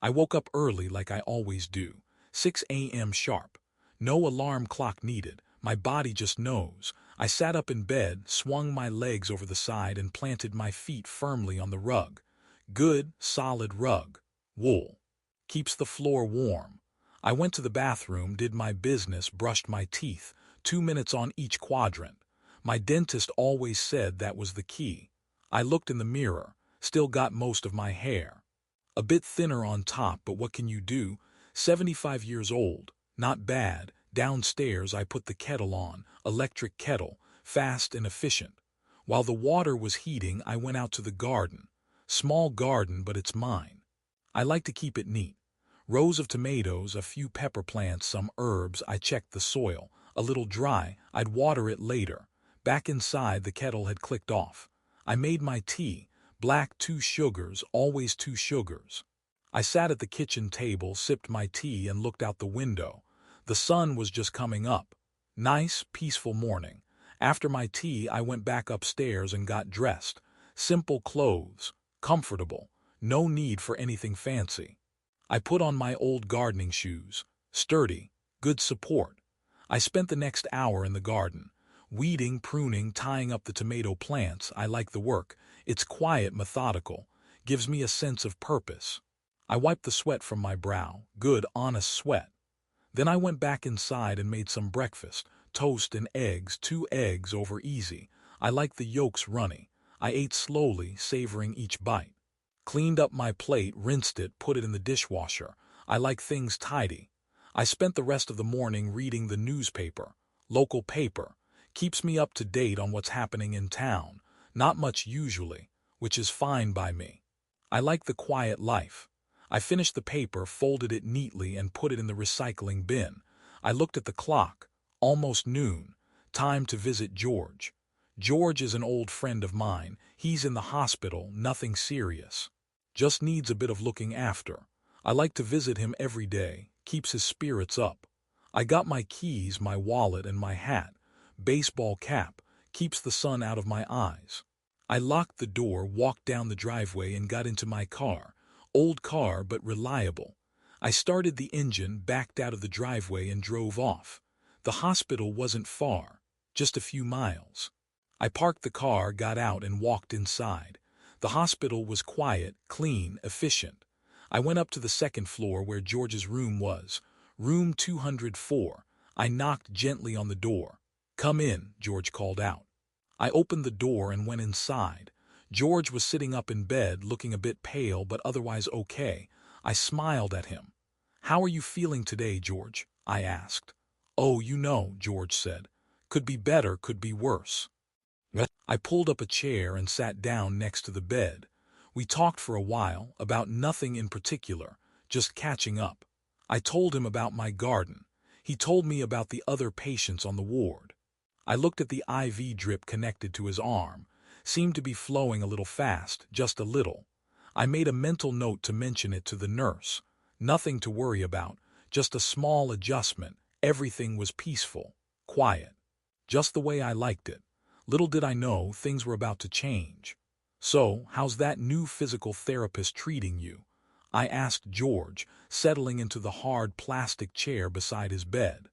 I woke up early like I always do, 6 a.m. sharp. No alarm clock needed, my body just knows. I sat up in bed, swung my legs over the side and planted my feet firmly on the rug. Good, solid rug. Wool. Keeps the floor warm. I went to the bathroom, did my business, brushed my teeth, 2 minutes on each quadrant. My dentist always said that was the key. I looked in the mirror, still got most of my hair. A bit thinner on top, but what can you do? 75 years old. Not bad. Downstairs I put the kettle on, electric kettle, fast and efficient. While the water was heating, I went out to the garden. Small garden, but it's mine. I like to keep it neat. Rows of tomatoes, a few pepper plants, some herbs. I checked the soil. A little dry, I'd water it later. Back inside, the kettle had clicked off. I made my tea. Black, 2 sugars, always 2 sugars. I sat at the kitchen table, sipped my tea and looked out the window. The sun was just coming up. Nice, peaceful morning. After my tea, I went back upstairs and got dressed. Simple clothes, comfortable, no need for anything fancy. I put on my old gardening shoes, sturdy, good support. I spent the next hour in the garden, weeding, pruning, tying up the tomato plants. I like the work. It's quiet, methodical, gives me a sense of purpose. I wiped the sweat from my brow, good, honest sweat. Then I went back inside and made some breakfast, toast and eggs, 2 eggs over easy. I like the yolks runny. I ate slowly, savoring each bite. Cleaned up my plate, rinsed it, put it in the dishwasher. I like things tidy. I spent the rest of the morning reading the newspaper, local paper. Keeps me up to date on what's happening in town. Not much usually, which is fine by me. I like the quiet life. I finished the paper, folded it neatly and put it in the recycling bin. I looked at the clock. Almost noon. Time to visit George. George is an old friend of mine. He's in the hospital, nothing serious. Just needs a bit of looking after. I like to visit him every day, keeps his spirits up. I got my keys, my wallet and my hat. Baseball cap, keeps the sun out of my eyes. I locked the door, walked down the driveway and got into my car. Old car, but reliable. I started the engine, backed out of the driveway and drove off. The hospital wasn't far, just a few miles. I parked the car, got out and walked inside. The hospital was quiet, clean, efficient. I went up to the second floor where George's room was. Room 204. I knocked gently on the door. "Come in," George called out. I opened the door and went inside. George was sitting up in bed, looking a bit pale but otherwise okay. I smiled at him. "How are you feeling today, George?" I asked. "Oh, you know," George said. "Could be better, could be worse." I pulled up a chair and sat down next to the bed. We talked for a while, about nothing in particular, just catching up. I told him about my garden. He told me about the other patients on the ward. I looked at the IV drip connected to his arm. Seemed to be flowing a little fast, just a little. I made a mental note to mention it to the nurse. Nothing to worry about, just a small adjustment. Everything was peaceful, quiet. Just the way I liked it. Little did I know things were about to change. "So, how's that new physical therapist treating you?" I asked George, settling into the hard plastic chair beside his bed.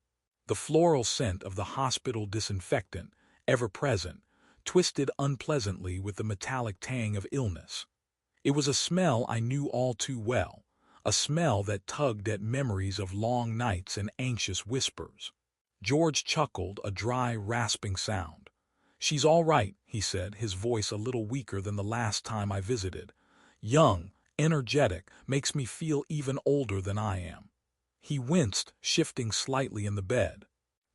The floral scent of the hospital disinfectant, ever present, twisted unpleasantly with the metallic tang of illness. It was a smell I knew all too well, a smell that tugged at memories of long nights and anxious whispers. George chuckled, a dry, rasping sound. "She's all right," he said, his voice a little weaker than the last time I visited. "Young, energetic, makes me feel even older than I am." He winced, shifting slightly in the bed.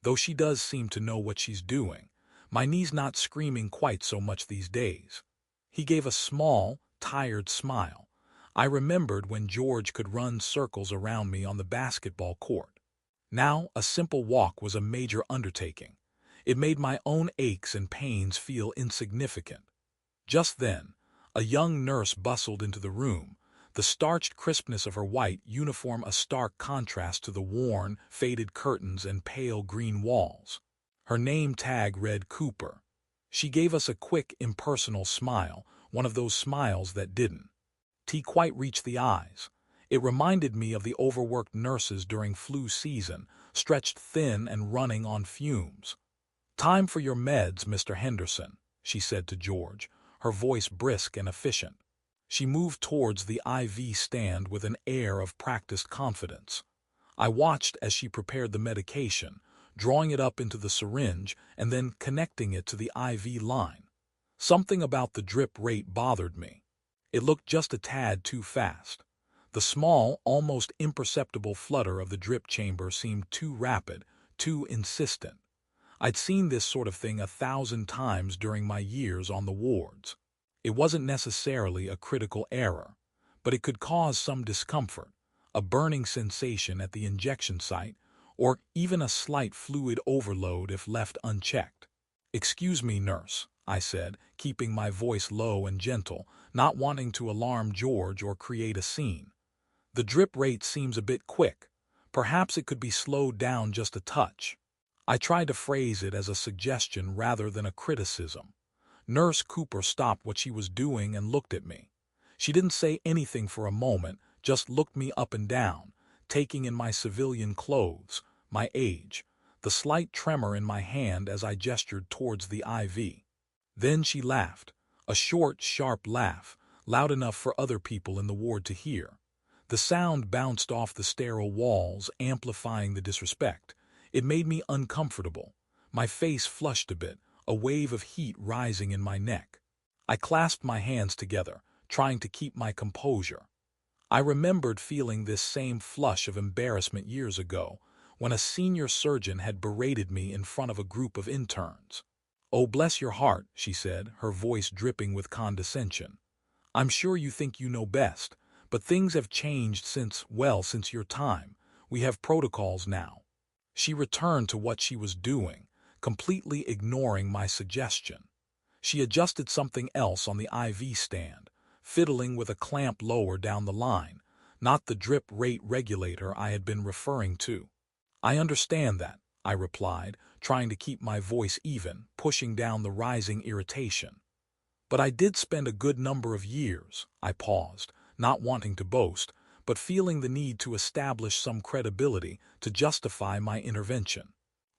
"Though she does seem to know what she's doing. My knee's not screaming quite so much these days." He gave a small, tired smile. I remembered when George could run circles around me on the basketball court. Now, a simple walk was a major undertaking. It made my own aches and pains feel insignificant. Just then, a young nurse bustled into the room, the starched crispness of her white uniform a stark contrast to the worn, faded curtains and pale green walls. Her name tag read Cooper. She gave us a quick, impersonal smile, one of those smiles that didn't quite reach the eyes. It reminded me of the overworked nurses during flu season, stretched thin and running on fumes. "Time for your meds, Mr. Henderson," she said to George, her voice brisk and efficient. She moved towards the IV stand with an air of practiced confidence. I watched as she prepared the medication, drawing it up into the syringe and then connecting it to the IV line. Something about the drip rate bothered me. It looked just a tad too fast. The small, almost imperceptible flutter of the drip chamber seemed too rapid, too insistent. I'd seen this sort of thing 1,000 times during my years on the wards. It wasn't necessarily a critical error, but it could cause some discomfort, a burning sensation at the injection site, or even a slight fluid overload if left unchecked. "Excuse me, nurse," I said, keeping my voice low and gentle, not wanting to alarm George or create a scene. "The drip rate seems a bit quick. Perhaps it could be slowed down just a touch." I tried to phrase it as a suggestion rather than a criticism. Nurse Cooper stopped what she was doing and looked at me. She didn't say anything for a moment, just looked me up and down, taking in my civilian clothes, my age, the slight tremor in my hand as I gestured towards the IV. Then she laughed, a short, sharp laugh, loud enough for other people in the ward to hear. The sound bounced off the sterile walls, amplifying the disrespect. It made me uncomfortable. My face flushed a bit, a wave of heat rising in my neck. I clasped my hands together, trying to keep my composure. I remembered feeling this same flush of embarrassment years ago, when a senior surgeon had berated me in front of a group of interns. "Oh, bless your heart," she said, her voice dripping with condescension. "I'm sure you think you know best, but things have changed since your time. We have protocols now." She returned to what she was doing, completely ignoring my suggestion. She adjusted something else on the IV stand, fiddling with a clamp lower down the line, not the drip rate regulator I had been referring to. "I understand that," I replied, trying to keep my voice even, pushing down the rising irritation. "But I did spend a good number of years," I paused, not wanting to boast, but feeling the need to establish some credibility to justify my intervention.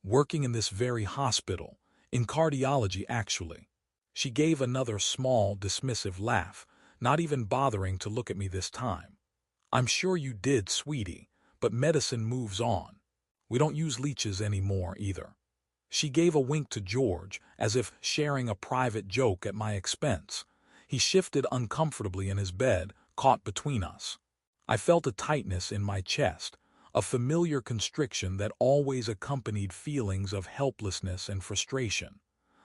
"Working in this very hospital, in cardiology actually." She gave another small, dismissive laugh, not even bothering to look at me this time. "I'm sure you did, sweetie, but medicine moves on. We don't use leeches anymore either." She gave a wink to George, as if sharing a private joke at my expense. He shifted uncomfortably in his bed, caught between us. I felt a tightness in my chest, a familiar constriction that always accompanied feelings of helplessness and frustration.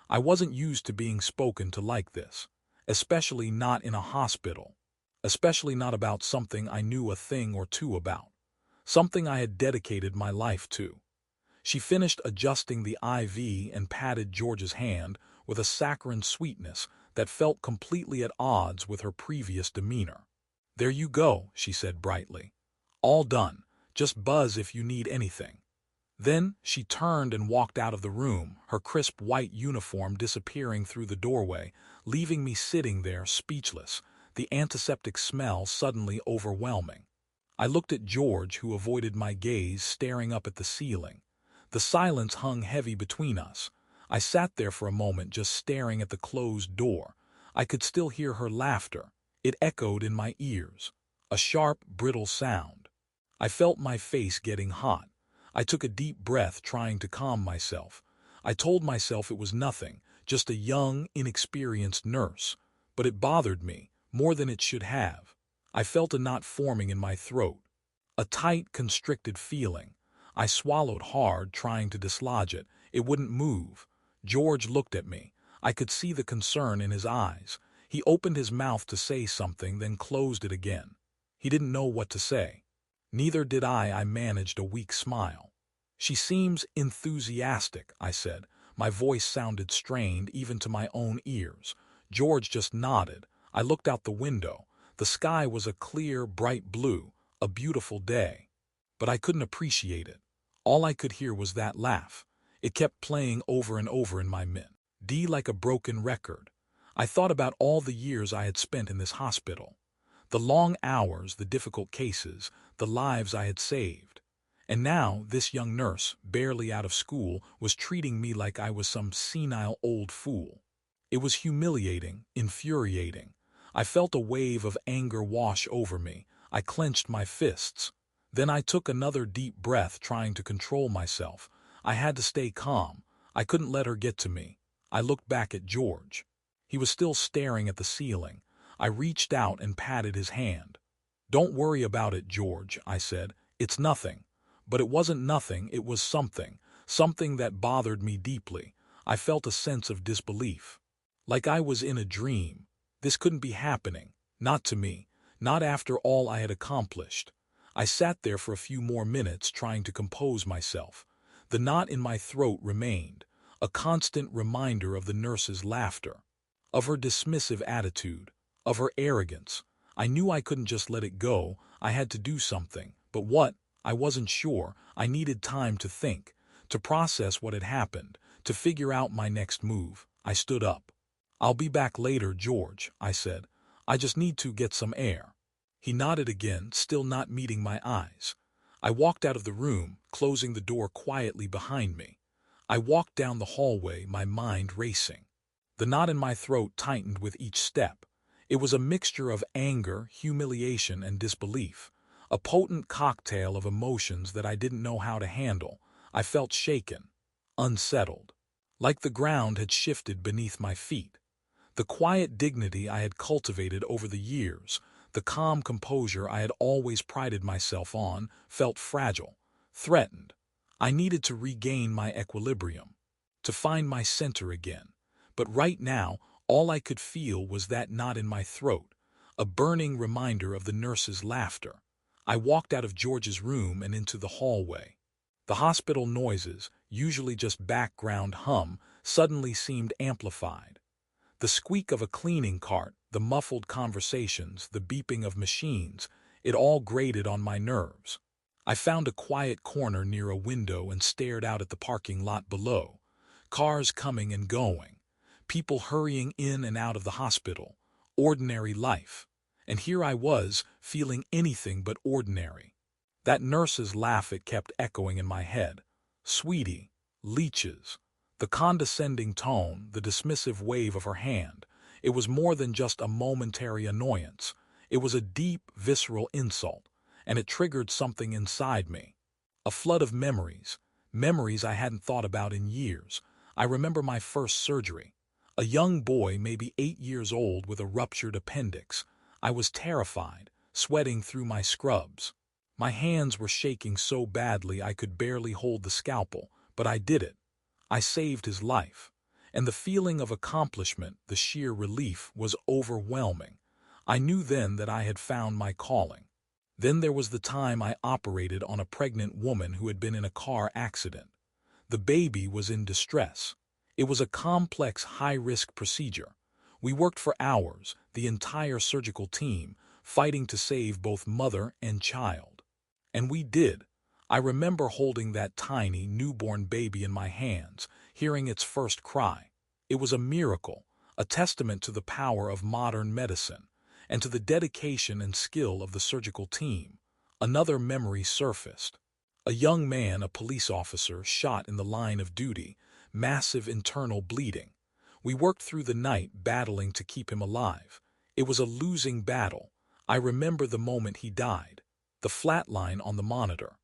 I wasn't used to being spoken to like this, especially not in a hospital, especially not about something I knew a thing or two about, something I had dedicated my life to. She finished adjusting the IV and patted George's hand with a saccharine sweetness that felt completely at odds with her previous demeanor. "There you go," she said brightly. "All done. Just buzz if you need anything." Then she turned and walked out of the room, her crisp white uniform disappearing through the doorway, leaving me sitting there speechless, the antiseptic smell suddenly overwhelming. I looked at George, who avoided my gaze, staring up at the ceiling. The silence hung heavy between us. I sat there for a moment just staring at the closed door. I could still hear her laughter. It echoed in my ears. A sharp, brittle sound. I felt my face getting hot. I took a deep breath, trying to calm myself. I told myself it was nothing, just a young, inexperienced nurse. But it bothered me, more than it should have. I felt a knot forming in my throat. A tight, constricted feeling. I swallowed hard, trying to dislodge it. It wouldn't move. George looked at me. I could see the concern in his eyes. He opened his mouth to say something, then closed it again. He didn't know what to say. Neither did I. I managed a weak smile. "She seems enthusiastic," I said. My voice sounded strained even to my own ears. George just nodded. I looked out the window. The sky was a clear, bright blue, a beautiful day. But I couldn't appreciate it. All I could hear was that laugh. It kept playing over and over in my mind, like a broken record. I thought about all the years I had spent in this hospital. The long hours, the difficult cases, the lives I had saved. And now this young nurse, barely out of school, was treating me like I was some senile old fool. It was humiliating, infuriating. I felt a wave of anger wash over me. I clenched my fists. Then I took another deep breath, trying to control myself. I had to stay calm. I couldn't let her get to me. I looked back at George. He was still staring at the ceiling. I reached out and patted his hand. "Don't worry about it, George," I said. "It's nothing." But it wasn't nothing, it was something. Something that bothered me deeply. I felt a sense of disbelief. Like I was in a dream. This couldn't be happening. Not to me. Not after all I had accomplished. I sat there for a few more minutes, trying to compose myself. The knot in my throat remained, a constant reminder of the nurse's laughter, of her dismissive attitude, of her arrogance. I knew I couldn't just let it go. I had to do something. But what? I wasn't sure. I needed time to think, to process what had happened, to figure out my next move. I stood up. "I'll be back later, George," I said. "I just need to get some air." He nodded again, still not meeting my eyes. I walked out of the room, closing the door quietly behind me. I walked down the hallway, my mind racing. The knot in my throat tightened with each step. It was a mixture of anger, humiliation, and disbelief. A potent cocktail of emotions that I didn't know how to handle. I felt shaken, unsettled, like the ground had shifted beneath my feet. The quiet dignity I had cultivated over the years, the calm composure I had always prided myself on, felt fragile, threatened. I needed to regain my equilibrium, to find my center again. But right now, all I could feel was that knot in my throat, a burning reminder of the nurse's laughter. I walked out of George's room and into the hallway. The hospital noises, usually just background hum, suddenly seemed amplified. The squeak of a cleaning cart, the muffled conversations, the beeping of machines, it all grated on my nerves. I found a quiet corner near a window and stared out at the parking lot below. Cars coming and going, people hurrying in and out of the hospital, ordinary life. And here I was, feeling anything but ordinary. That nurse's laugh, it kept echoing in my head. "Sweetie, leeches." The condescending tone, the dismissive wave of her hand. It was more than just a momentary annoyance. It was a deep, visceral insult, and it triggered something inside me. A flood of memories, memories I hadn't thought about in years. I remember my first surgery. A young boy, maybe 8 years old, with a ruptured appendix. I was terrified, sweating through my scrubs. My hands were shaking so badly I could barely hold the scalpel, but I did it. I saved his life. And the feeling of accomplishment, the sheer relief, was overwhelming. I knew then that I had found my calling. Then there was the time I operated on a pregnant woman who had been in a car accident. The baby was in distress. It was a complex, high-risk procedure. We worked for hours, the entire surgical team, fighting to save both mother and child. And we did. I remember holding that tiny, newborn baby in my hands, hearing its first cry. It was a miracle, a testament to the power of modern medicine, and to the dedication and skill of the surgical team. Another memory surfaced. A young man, a police officer, shot in the line of duty, massive internal bleeding. We worked through the night, battling to keep him alive. It was a losing battle. I remember the moment he died, the flatline on the monitor,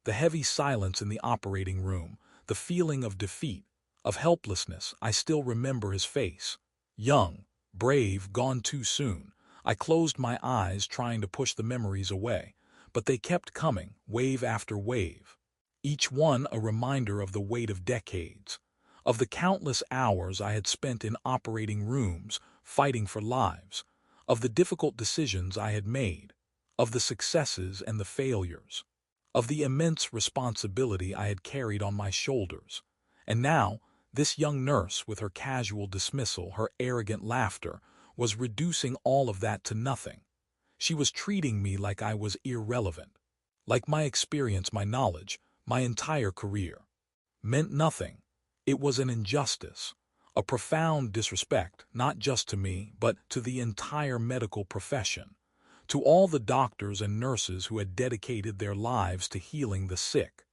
the heavy silence in the operating room, the feeling of defeat, of helplessness. I still remember his face. Young, brave, gone too soon. I closed my eyes, trying to push the memories away, but they kept coming, wave after wave. Each one a reminder of the weight of decades, of the countless hours I had spent in operating rooms, fighting for lives, of the difficult decisions I had made, of the successes and the failures, of the immense responsibility I had carried on my shoulders. And now, this young nurse, with her casual dismissal, her arrogant laughter, was reducing all of that to nothing. She was treating me like I was irrelevant, like my experience, my knowledge, my entire career meant nothing. It was an injustice, a profound disrespect, not just to me, but to the entire medical profession, To all the doctors and nurses who had dedicated their lives to healing the sick.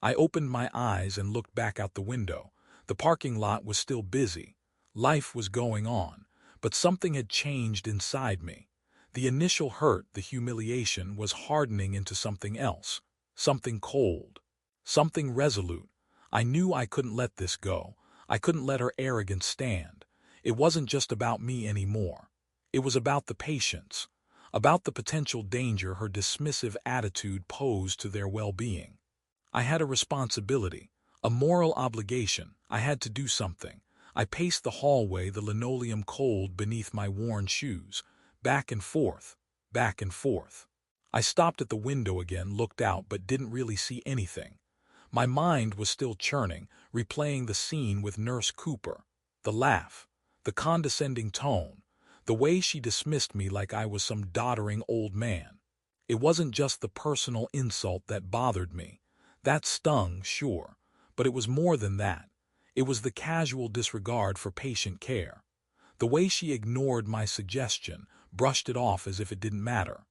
I opened my eyes and looked back out the window. The parking lot was still busy. Life was going on, but something had changed inside me. The initial hurt, the humiliation, was hardening into something else, something cold, something resolute. I knew I couldn't let this go. I couldn't let her arrogance stand. It wasn't just about me anymore. It was about the patients, about the potential danger her dismissive attitude posed to their well-being. I had a responsibility, a moral obligation. I had to do something. I paced the hallway, the linoleum cold beneath my worn shoes, back and forth, back and forth. I stopped at the window again, looked out, but didn't really see anything. My mind was still churning, replaying the scene with Nurse Cooper. The laugh, the condescending tone, the way she dismissed me like I was some doddering old man. It wasn't just the personal insult that bothered me. That stung, sure, but it was more than that. It was the casual disregard for patient care. The way she ignored my suggestion, brushed it off as if it didn't matter.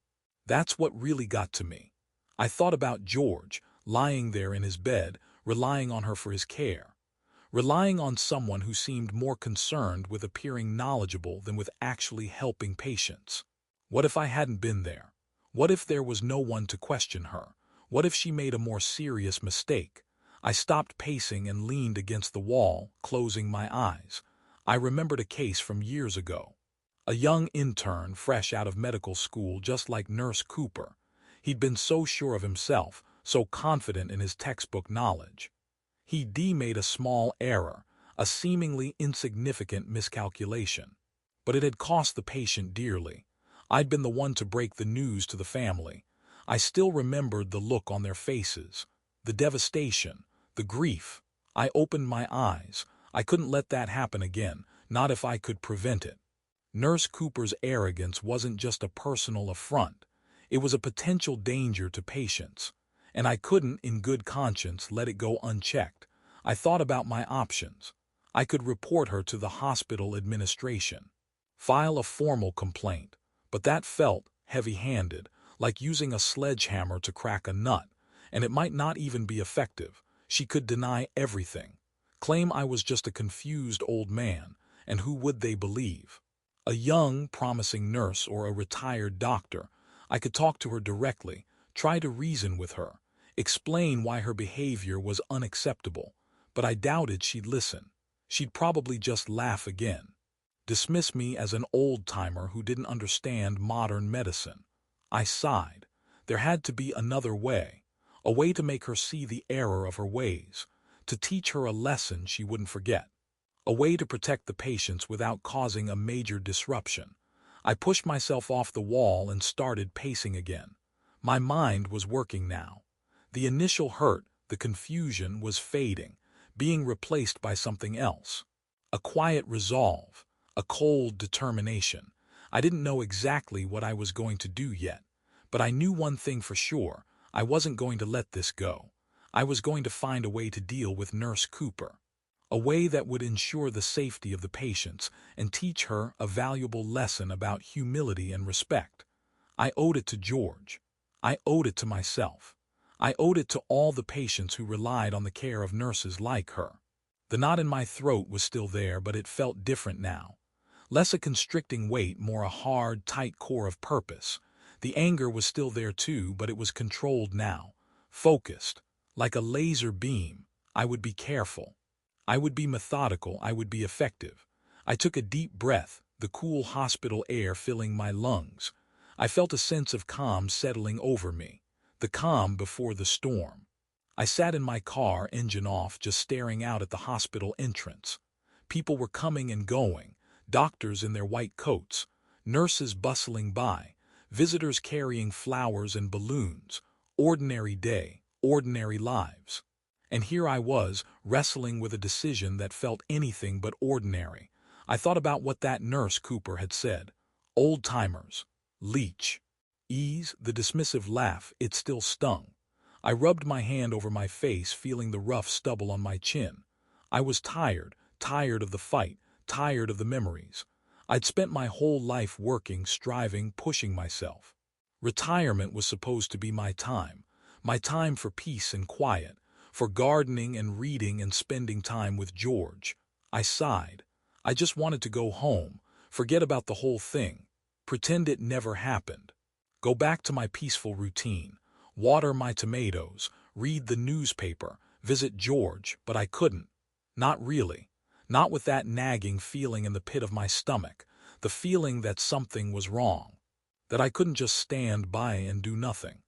That's what really got to me. I thought about George, lying there in his bed, relying on her for his care. Relying on someone who seemed more concerned with appearing knowledgeable than with actually helping patients. What if I hadn't been there? What if there was no one to question her? What if she made a more serious mistake? I stopped pacing and leaned against the wall, closing my eyes. I remembered a case from years ago. A young intern fresh out of medical school, just like Nurse Cooper. He'd been so sure of himself, so confident in his textbook knowledge. He'd made a small error, a seemingly insignificant miscalculation. But it had cost the patient dearly. I'd been the one to break the news to the family. I still remembered the look on their faces, the devastation, the grief. I opened my eyes. I couldn't let that happen again, not if I could prevent it. Nurse Cooper's arrogance wasn't just a personal affront. It was a potential danger to patients, and I couldn't, in good conscience, let it go unchecked. I thought about my options. I could report her to the hospital administration, file a formal complaint, but that felt heavy-handed, like using a sledgehammer to crack a nut, and it might not even be effective. She could deny everything, claim I was just a confused old man, and who would they believe? A young, promising nurse or a retired doctor. I could talk to her directly, try to reason with her, explain why her behavior was unacceptable, but I doubted she'd listen. She'd probably just laugh again, dismiss me as an old-timer who didn't understand modern medicine. I sighed. There had to be another way, a way to make her see the error of her ways, to teach her a lesson she wouldn't forget, a way to protect the patients without causing a major disruption. I pushed myself off the wall and started pacing again. My mind was working now. The initial hurt, the confusion, was fading, being replaced by something else. A quiet resolve, a cold determination. I didn't know exactly what I was going to do yet, but I knew one thing for sure. I wasn't going to let this go. I was going to find a way to deal with Nurse Cooper, a way that would ensure the safety of the patients and teach her a valuable lesson about humility and respect. I owed it to George. I owed it to myself. I owed it to all the patients who relied on the care of nurses like her. The knot in my throat was still there, but it felt different now. Less a constricting weight, more a hard, tight core of purpose. The anger was still there too, but it was controlled now, focused, like a laser beam. I would be careful. I would be methodical. I would be effective. I took a deep breath, the cool hospital air filling my lungs. I felt a sense of calm settling over me, the calm before the storm. I sat in my car, engine off, just staring out at the hospital entrance. People were coming and going, doctors in their white coats, nurses bustling by, visitors carrying flowers and balloons. Ordinary day, ordinary lives. And here I was, wrestling with a decision that felt anything but ordinary. I thought about what that Nurse Cooper had said. Old-timers. Leech. Ease, the dismissive laugh, it still stung. I rubbed my hand over my face, feeling the rough stubble on my chin. I was tired, tired of the fight, tired of the memories. I'd spent my whole life working, striving, pushing myself. Retirement was supposed to be my time for peace and quiet, for gardening and reading and spending time with George. I sighed. I just wanted to go home, forget about the whole thing, pretend it never happened. Go back to my peaceful routine, water my tomatoes, read the newspaper, visit George, but I couldn't. Not really. Not with that nagging feeling in the pit of my stomach, the feeling that something was wrong, that I couldn't just stand by and do nothing.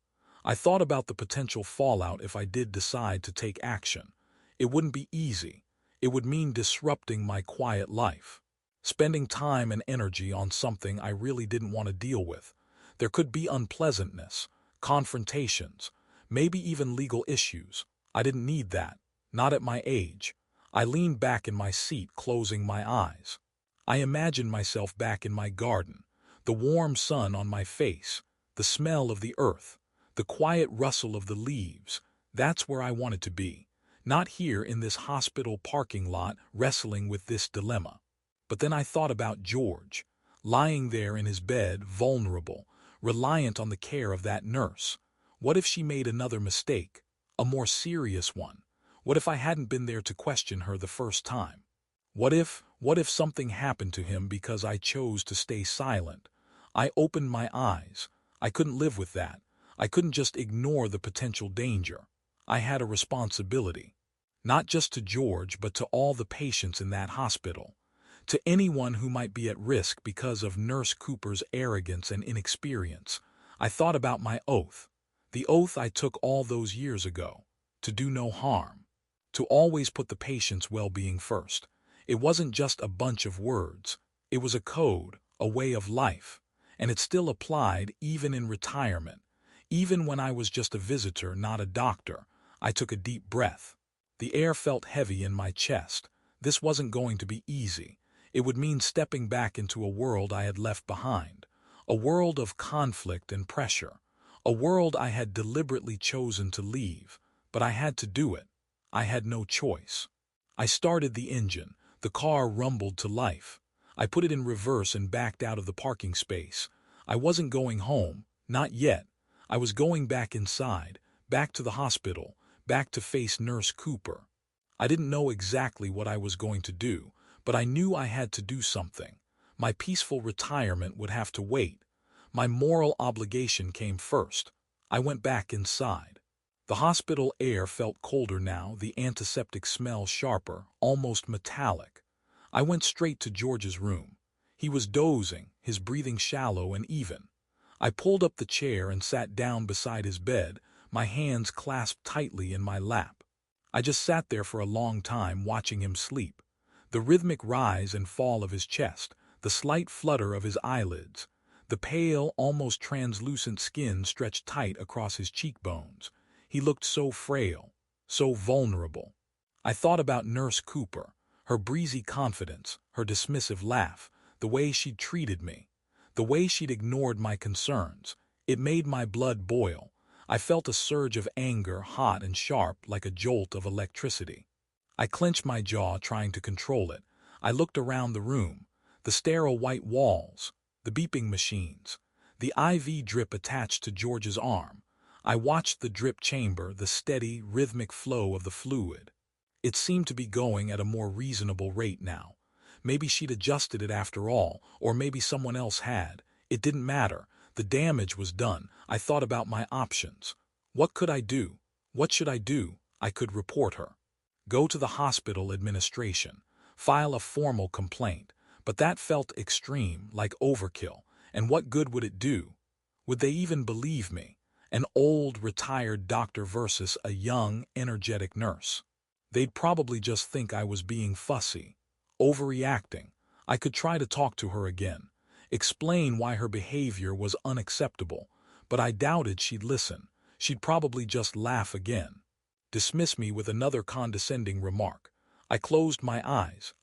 I thought about the potential fallout if I did decide to take action. It wouldn't be easy. It would mean disrupting my quiet life, spending time and energy on something I really didn't want to deal with. There could be unpleasantness, confrontations, maybe even legal issues. I didn't need that, not at my age. I leaned back in my seat, closing my eyes. I imagined myself back in my garden, the warm sun on my face, the smell of the earth, the quiet rustle of the leaves. That's where I wanted to be, not here in this hospital parking lot wrestling with this dilemma. But then I thought about George, lying there in his bed, vulnerable, reliant on the care of that nurse. What if she made another mistake, a more serious one? What if I hadn't been there to question her the first time? What if something happened to him because I chose to stay silent? I opened my eyes. I couldn't live with that. I couldn't just ignore the potential danger. I had a responsibility, not just to George, but to all the patients in that hospital, to anyone who might be at risk because of Nurse Cooper's arrogance and inexperience. I thought about my oath, the oath I took all those years ago, to do no harm, to always put the patient's well-being first. It wasn't just a bunch of words. It was a code, a way of life, and it still applied even in retirement. Even when I was just a visitor, not a doctor. I took a deep breath. The air felt heavy in my chest. This wasn't going to be easy. It would mean stepping back into a world I had left behind, a world of conflict and pressure, a world I had deliberately chosen to leave, but I had to do it. I had no choice. I started the engine. The car rumbled to life. I put it in reverse and backed out of the parking space. I wasn't going home, not yet. I was going back inside, back to the hospital, back to face Nurse Cooper. I didn't know exactly what I was going to do, but I knew I had to do something. My peaceful retirement would have to wait. My moral obligation came first. I went back inside. The hospital air felt colder now, the antiseptic smell sharper, almost metallic. I went straight to George's room. He was dozing, his breathing shallow and even. I pulled up the chair and sat down beside his bed, my hands clasped tightly in my lap. I just sat there for a long time watching him sleep. The rhythmic rise and fall of his chest, the slight flutter of his eyelids, the pale, almost translucent skin stretched tight across his cheekbones. He looked so frail, so vulnerable. I thought about Nurse Cooper, her breezy confidence, her dismissive laugh, the way she'd treated me, the way she'd ignored my concerns. It made my blood boil. I felt a surge of anger, hot and sharp like a jolt of electricity. I clenched my jaw, trying to control it. I looked around the room, the sterile white walls, the beeping machines, the IV drip attached to George's arm. I watched the drip chamber, the steady, rhythmic flow of the fluid. It seemed to be going at a more reasonable rate now. Maybe she'd adjusted it after all, or maybe someone else had. It didn't matter. The damage was done. I thought about my options. What could I do? What should I do? I could report her. Go to the hospital administration. File a formal complaint. But that felt extreme, like overkill. And what good would it do? Would they even believe me? An old, retired doctor versus a young, energetic nurse. They'd probably just think I was being fussy, overreacting. I could try to talk to her again, explain why her behavior was unacceptable, but I doubted she'd listen. She'd probably just laugh again, dismiss me with another condescending remark. I closed my eyes,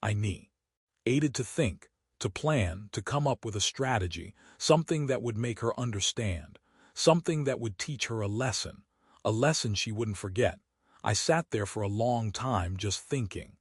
aided to think, to plan, to come up with a strategy, something that would make her understand, something that would teach her a lesson she wouldn't forget. I sat there for a long time just thinking,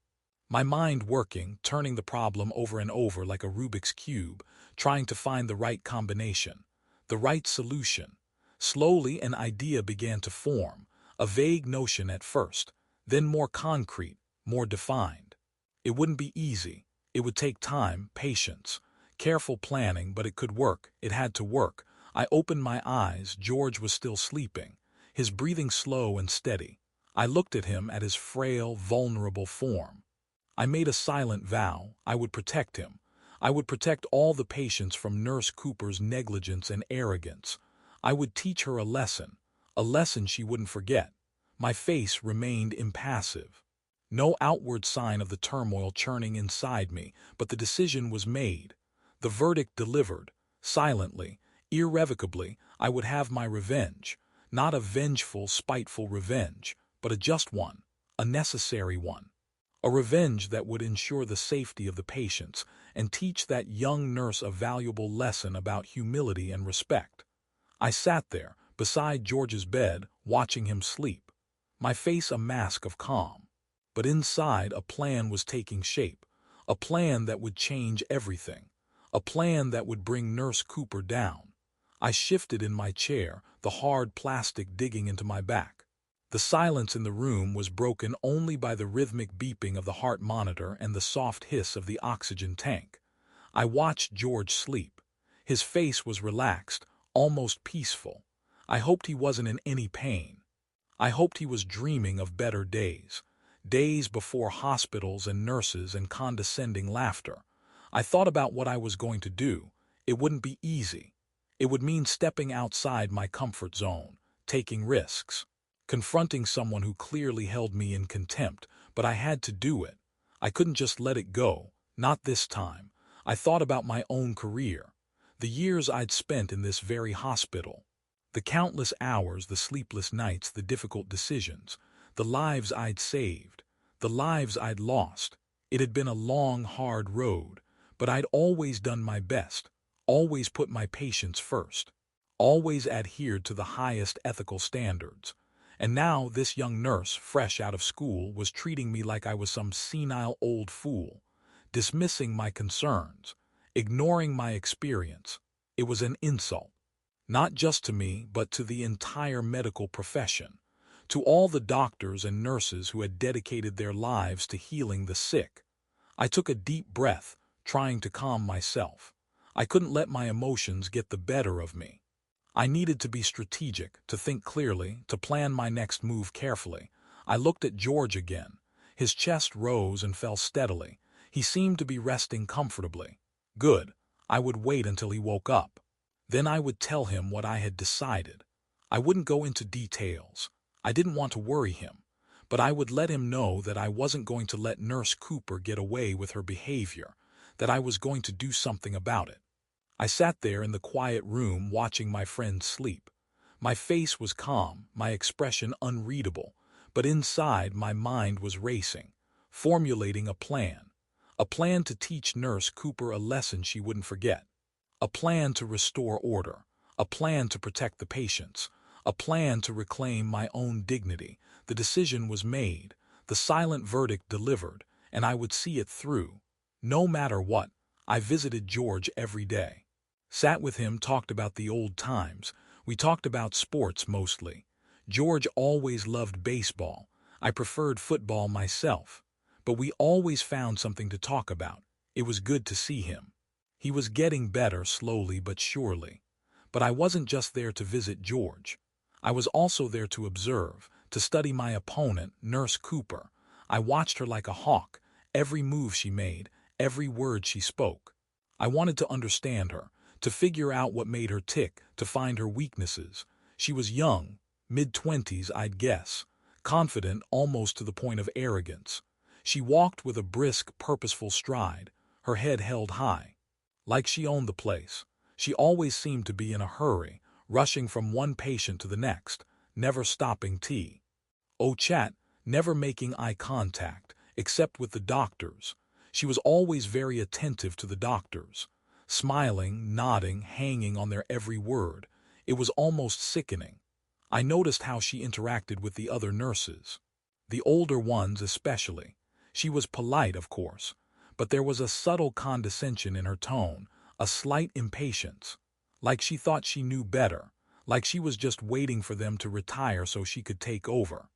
my mind working, turning the problem over and over like a Rubik's Cube, trying to find the right combination, the right solution. Slowly an idea began to form, a vague notion at first, then more concrete, more defined. It wouldn't be easy. It would take time, patience, careful planning, but it could work. It had to work. I opened my eyes. George was still sleeping, his breathing slow and steady. I looked at him, at his frail, vulnerable form. I made a silent vow. I would protect him. I would protect all the patients from Nurse Cooper's negligence and arrogance. I would teach her a lesson she wouldn't forget. My face remained impassive. No outward sign of the turmoil churning inside me, but the decision was made. The verdict delivered. Silently, irrevocably, I would have my revenge. Not a vengeful, spiteful revenge, but a just one, a necessary one. A revenge that would ensure the safety of the patients and teach that young nurse a valuable lesson about humility and respect. I sat there, beside George's bed, watching him sleep, my face a mask of calm. But inside, a plan was taking shape, a plan that would change everything, a plan that would bring Nurse Cooper down. I shifted in my chair, the hard plastic digging into my back. The silence in the room was broken only by the rhythmic beeping of the heart monitor and the soft hiss of the oxygen tank. I watched George sleep. His face was relaxed, almost peaceful. I hoped he wasn't in any pain. I hoped he was dreaming of better days. Days before hospitals and nurses and condescending laughter. I thought about what I was going to do. It wouldn't be easy. It would mean stepping outside my comfort zone, taking risks, confronting someone who clearly held me in contempt, but I had to do it. I couldn't just let it go, not this time. I thought about my own career, the years I'd spent in this very hospital, the countless hours, the sleepless nights, the difficult decisions, the lives I'd saved, the lives I'd lost. It had been a long, hard road, but I'd always done my best, always put my patients first, always adhered to the highest ethical standards. And now this young nurse, fresh out of school, was treating me like I was some senile old fool, dismissing my concerns, ignoring my experience. It was an insult, not just to me, but to the entire medical profession, to all the doctors and nurses who had dedicated their lives to healing the sick. I took a deep breath, trying to calm myself. I couldn't let my emotions get the better of me. I needed to be strategic, to think clearly, to plan my next move carefully. I looked at George again. His chest rose and fell steadily. He seemed to be resting comfortably. Good. I would wait until he woke up. Then I would tell him what I had decided. I wouldn't go into details. I didn't want to worry him, but I would let him know that I wasn't going to let Nurse Cooper get away with her behavior, that I was going to do something about it. I sat there in the quiet room watching my friend sleep. My face was calm, my expression unreadable, but inside my mind was racing, formulating a plan to teach Nurse Cooper a lesson she wouldn't forget, a plan to restore order, a plan to protect the patients, a plan to reclaim my own dignity. The decision was made, the silent verdict delivered, and I would see it through. No matter what, I visited George every day. Sat with him, talked about the old times. We talked about sports mostly. George always loved baseball. I preferred football myself. But we always found something to talk about. It was good to see him. He was getting better slowly but surely. But I wasn't just there to visit George. I was also there to observe, to study my opponent, Nurse Cooper. I watched her like a hawk, every move she made, every word she spoke. I wanted to understand her, to figure out what made her tick, to find her weaknesses. She was young, mid-20s I'd guess, confident almost to the point of arrogance. She walked with a brisk, purposeful stride, her head held high, like she owned the place. She always seemed to be in a hurry, rushing from one patient to the next, never stopping tea. Oh, chat, never making eye contact, except with the doctors. She was always very attentive to the doctors, smiling, nodding, hanging on their every word. It was almost sickening. I noticed how she interacted with the other nurses, the older ones especially. She was polite, of course, but there was a subtle condescension in her tone, a slight impatience, like she thought she knew better, like she was just waiting for them to retire so she could take over.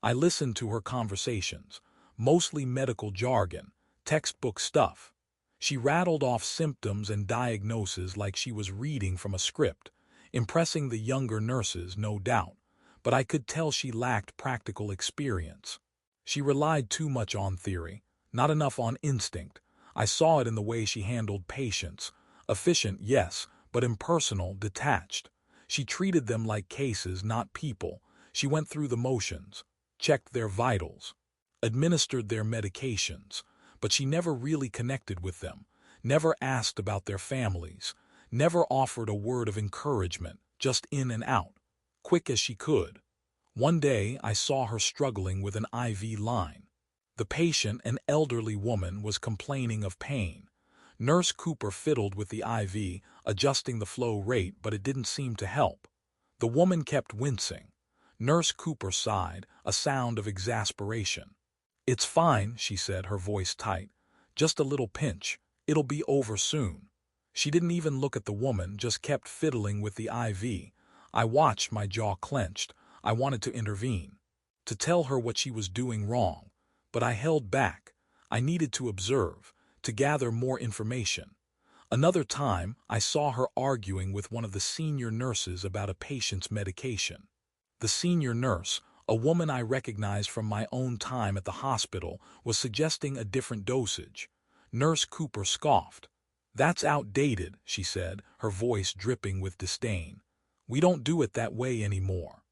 I listened to her conversations, mostly medical jargon, textbook stuff. She rattled off symptoms and diagnoses like she was reading from a script, impressing the younger nurses, no doubt, but I could tell she lacked practical experience. She relied too much on theory, not enough on instinct. I saw it in the way she handled patients. Efficient, yes, but impersonal, detached. She treated them like cases, not people. She went through the motions, checked their vitals, administered their medications, but she never really connected with them, never asked about their families, never offered a word of encouragement, just in and out, quick as she could. One day I saw her struggling with an IV line. The patient, an elderly woman, was complaining of pain. Nurse Cooper fiddled with the IV, adjusting the flow rate, but it didn't seem to help. The woman kept wincing. Nurse Cooper sighed, a sound of exasperation. "It's fine," she said, her voice tight. "Just a little pinch. It'll be over soon." She didn't even look at the woman, just kept fiddling with the IV. I watched, my jaw clenched. I wanted to intervene, to tell her what she was doing wrong, but I held back. I needed to observe, to gather more information. Another time, I saw her arguing with one of the senior nurses about a patient's medication. The senior nurse, a woman I recognized from my own time at the hospital, was suggesting a different dosage. Nurse Cooper scoffed. "That's outdated," she said, her voice dripping with disdain. "We don't do it that way anymore."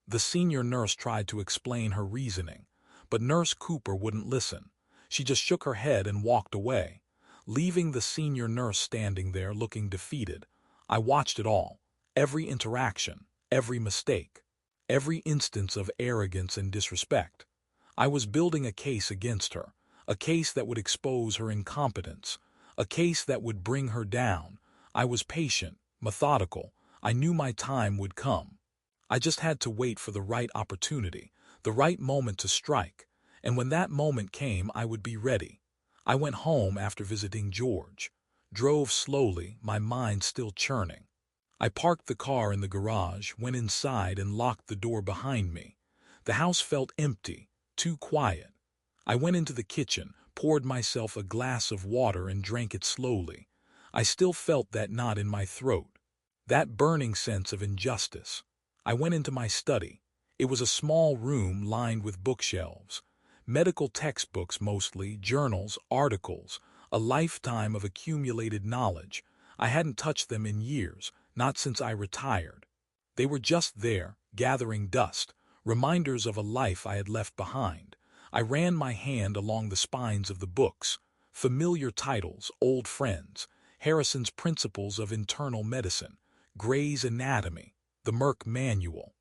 The senior nurse tried to explain her reasoning, but Nurse Cooper wouldn't listen. She just shook her head and walked away, leaving the senior nurse standing there looking defeated. I watched it all, every interaction, every mistake, every instance of arrogance and disrespect. I was building a case against her, a case that would expose her incompetence, a case that would bring her down. I was patient, methodical. I knew my time would come. I just had to wait for the right opportunity, the right moment to strike, and when that moment came, I would be ready. I went home after visiting George, drove slowly, my mind still churning. I parked the car in the garage, went inside and locked the door behind me. The house felt empty, too quiet. I went into the kitchen, poured myself a glass of water and drank it slowly. I still felt that knot in my throat, that burning sense of injustice. I went into my study. It was a small room lined with bookshelves, medical textbooks mostly, journals, articles, a lifetime of accumulated knowledge. I hadn't touched them in years, not since I retired. They were just there, gathering dust, reminders of a life I had left behind. I ran my hand along the spines of the books, familiar titles, old friends, Harrison's Principles of Internal Medicine, Gray's Anatomy, the Merck Manual.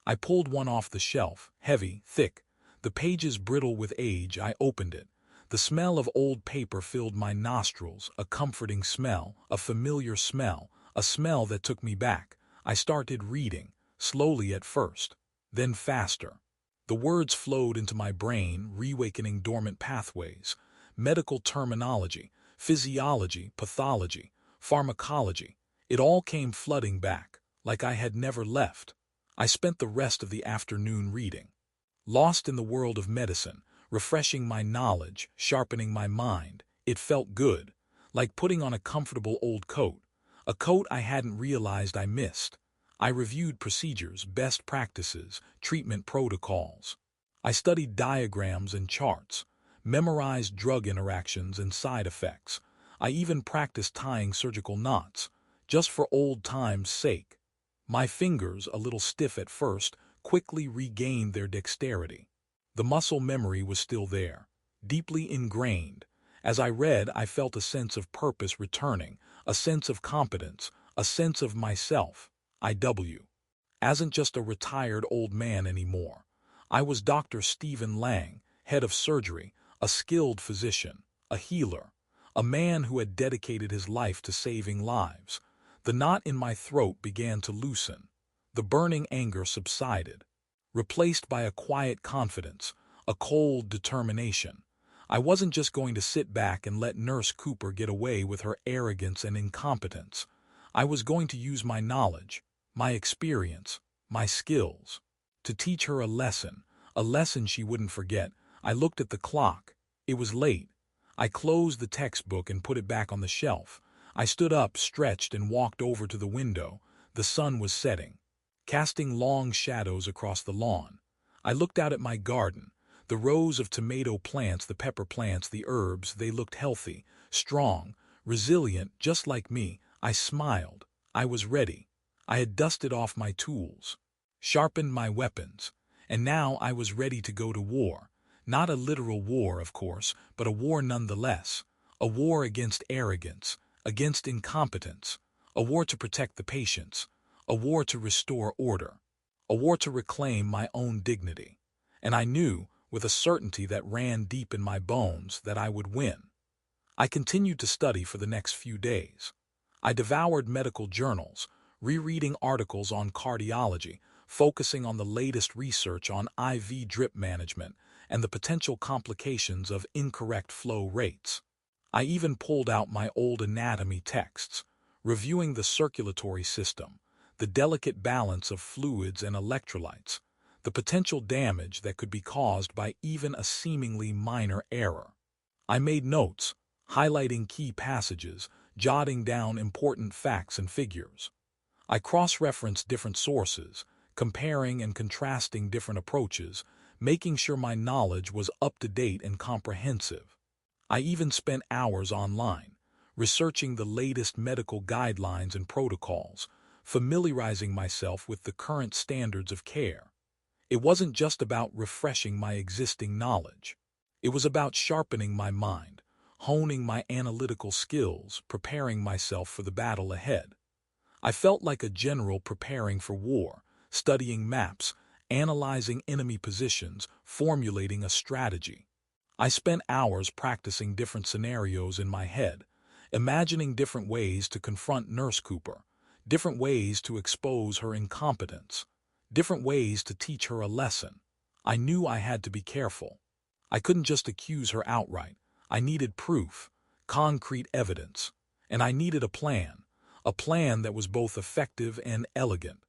I pulled one off the shelf, heavy, thick, the pages brittle with age. I opened it. The smell of old paper filled my nostrils, a comforting smell, a familiar smell, a smell that took me back. I started reading, slowly at first, then faster. The words flowed into my brain, reawakening dormant pathways, medical terminology, physiology, pathology, pharmacology. It all came flooding back, like I had never left. I spent the rest of the afternoon reading, lost in the world of medicine, refreshing my knowledge, sharpening my mind. It felt good, like putting on a comfortable old coat, a coat I hadn't realized I missed. I reviewed procedures, best practices, treatment protocols. I studied diagrams and charts, memorized drug interactions and side effects. I even practiced tying surgical knots, just for old time's sake. My fingers, a little stiff at first, quickly regained their dexterity. The muscle memory was still there, deeply ingrained. As I read, I felt a sense of purpose returning, a sense of competence, a sense of myself. I.W. Asn't just a retired old man anymore. I was Dr. Stephen Lang, head of surgery, a skilled physician, a healer, a man who had dedicated his life to saving lives. The knot in my throat began to loosen. The burning anger subsided, replaced by a quiet confidence, a cold determination. I wasn't just going to sit back and let Nurse Cooper get away with her arrogance and incompetence. I was going to use my knowledge, my experience, my skills. To teach her a lesson she wouldn't forget. I looked at the clock. It was late. I closed the textbook and put it back on the shelf. I stood up, stretched, and walked over to the window. The sun was setting, casting long shadows across the lawn. I looked out at my garden. The rows of tomato plants, the pepper plants, the herbs, they looked healthy, strong, resilient, just like me. I smiled. I was ready. I had dusted off my tools, sharpened my weapons, and now I was ready to go to war. Not a literal war, of course, but a war nonetheless. A war against arrogance, against incompetence, a war to protect the patients, a war to restore order, a war to reclaim my own dignity. And I knew, with a certainty that ran deep in my bones, that I would win. I continued to study for the next few days. I devoured medical journals, rereading articles on cardiology, focusing on the latest research on IV drip management and the potential complications of incorrect flow rates. I even pulled out my old anatomy texts, reviewing the circulatory system, the delicate balance of fluids and electrolytes, the potential damage that could be caused by even a seemingly minor error. I made notes, highlighting key passages, jotting down important facts and figures. I cross-referenced different sources, comparing and contrasting different approaches, making sure my knowledge was up-to-date and comprehensive. I even spent hours online, researching the latest medical guidelines and protocols, familiarizing myself with the current standards of care. It wasn't just about refreshing my existing knowledge. It was about sharpening my mind, honing my analytical skills, preparing myself for the battle ahead. I felt like a general preparing for war, studying maps, analyzing enemy positions, formulating a strategy. I spent hours practicing different scenarios in my head, imagining different ways to confront Nurse Cooper, different ways to expose her incompetence, different ways to teach her a lesson. I knew I had to be careful. I couldn't just accuse her outright. I needed proof, concrete evidence, and I needed a plan that was both effective and elegant,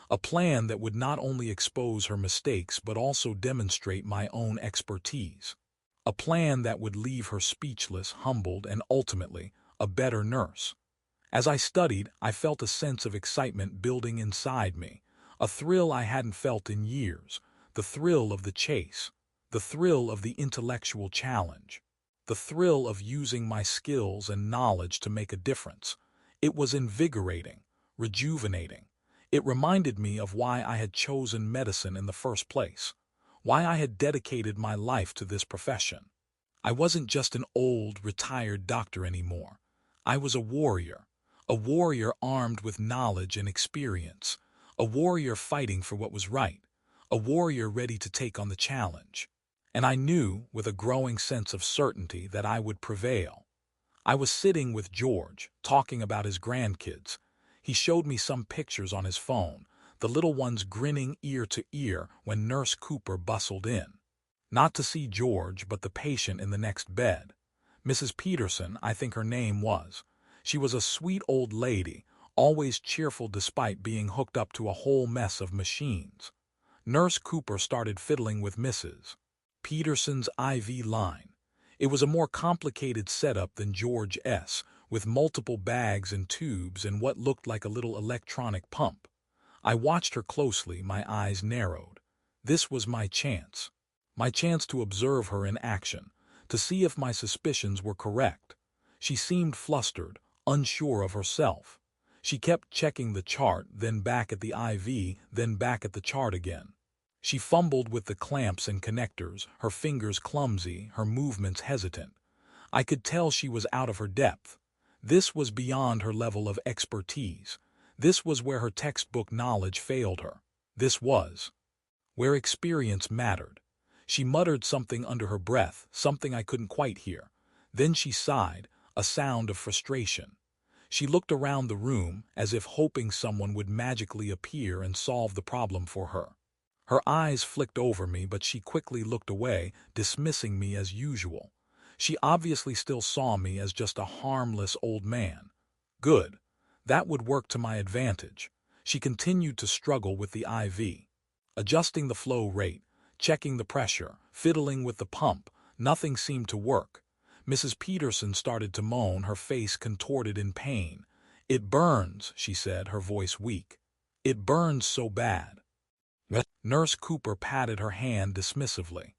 a plan that would not only expose her mistakes but also demonstrate my own expertise, a plan that would leave her speechless, humbled, and ultimately a better nurse. As I studied, I felt a sense of excitement building inside me, a thrill I hadn't felt in years, the thrill of the chase, the thrill of the intellectual challenge, the thrill of using my skills and knowledge to make a difference. It was invigorating, rejuvenating. It reminded me of why I had chosen medicine in the first place, why I had dedicated my life to this profession. I wasn't just an old, retired doctor anymore. I was a warrior armed with knowledge and experience, a warrior fighting for what was right, a warrior ready to take on the challenge. And I knew, with a growing sense of certainty, that I would prevail. I was sitting with George, talking about his grandkids. He showed me some pictures on his phone, the little ones grinning ear to ear when Nurse Cooper bustled in. Not to see George, but the patient in the next bed. Mrs. Peterson, I think her name was. She was a sweet old lady, always cheerful despite being hooked up to a whole mess of machines. Nurse Cooper started fiddling with Mrs. Peterson's IV line. It was a more complicated setup than George's, with multiple bags and tubes and what looked like a little electronic pump. I watched her closely, my eyes narrowed. This was my chance to observe her in action, to see if my suspicions were correct. She seemed flustered, unsure of herself. She kept checking the chart, then back at the IV, then back at the chart again. She fumbled with the clamps and connectors, her fingers clumsy, her movements hesitant. I could tell she was out of her depth. This was beyond her level of expertise. This was where her textbook knowledge failed her. This was where experience mattered. She muttered something under her breath, something I couldn't quite hear. Then she sighed, a sound of frustration. She looked around the room as if hoping someone would magically appear and solve the problem for her. Her eyes flicked over me, but she quickly looked away, dismissing me as usual. She obviously still saw me as just a harmless old man. Good. That would work to my advantage. She continued to struggle with the IV. Adjusting the flow rate, checking the pressure, fiddling with the pump, nothing seemed to work. Mrs. Peterson started to moan, her face contorted in pain. "It burns," she said, her voice weak. "It burns so bad." Nurse Cooper patted her hand dismissively.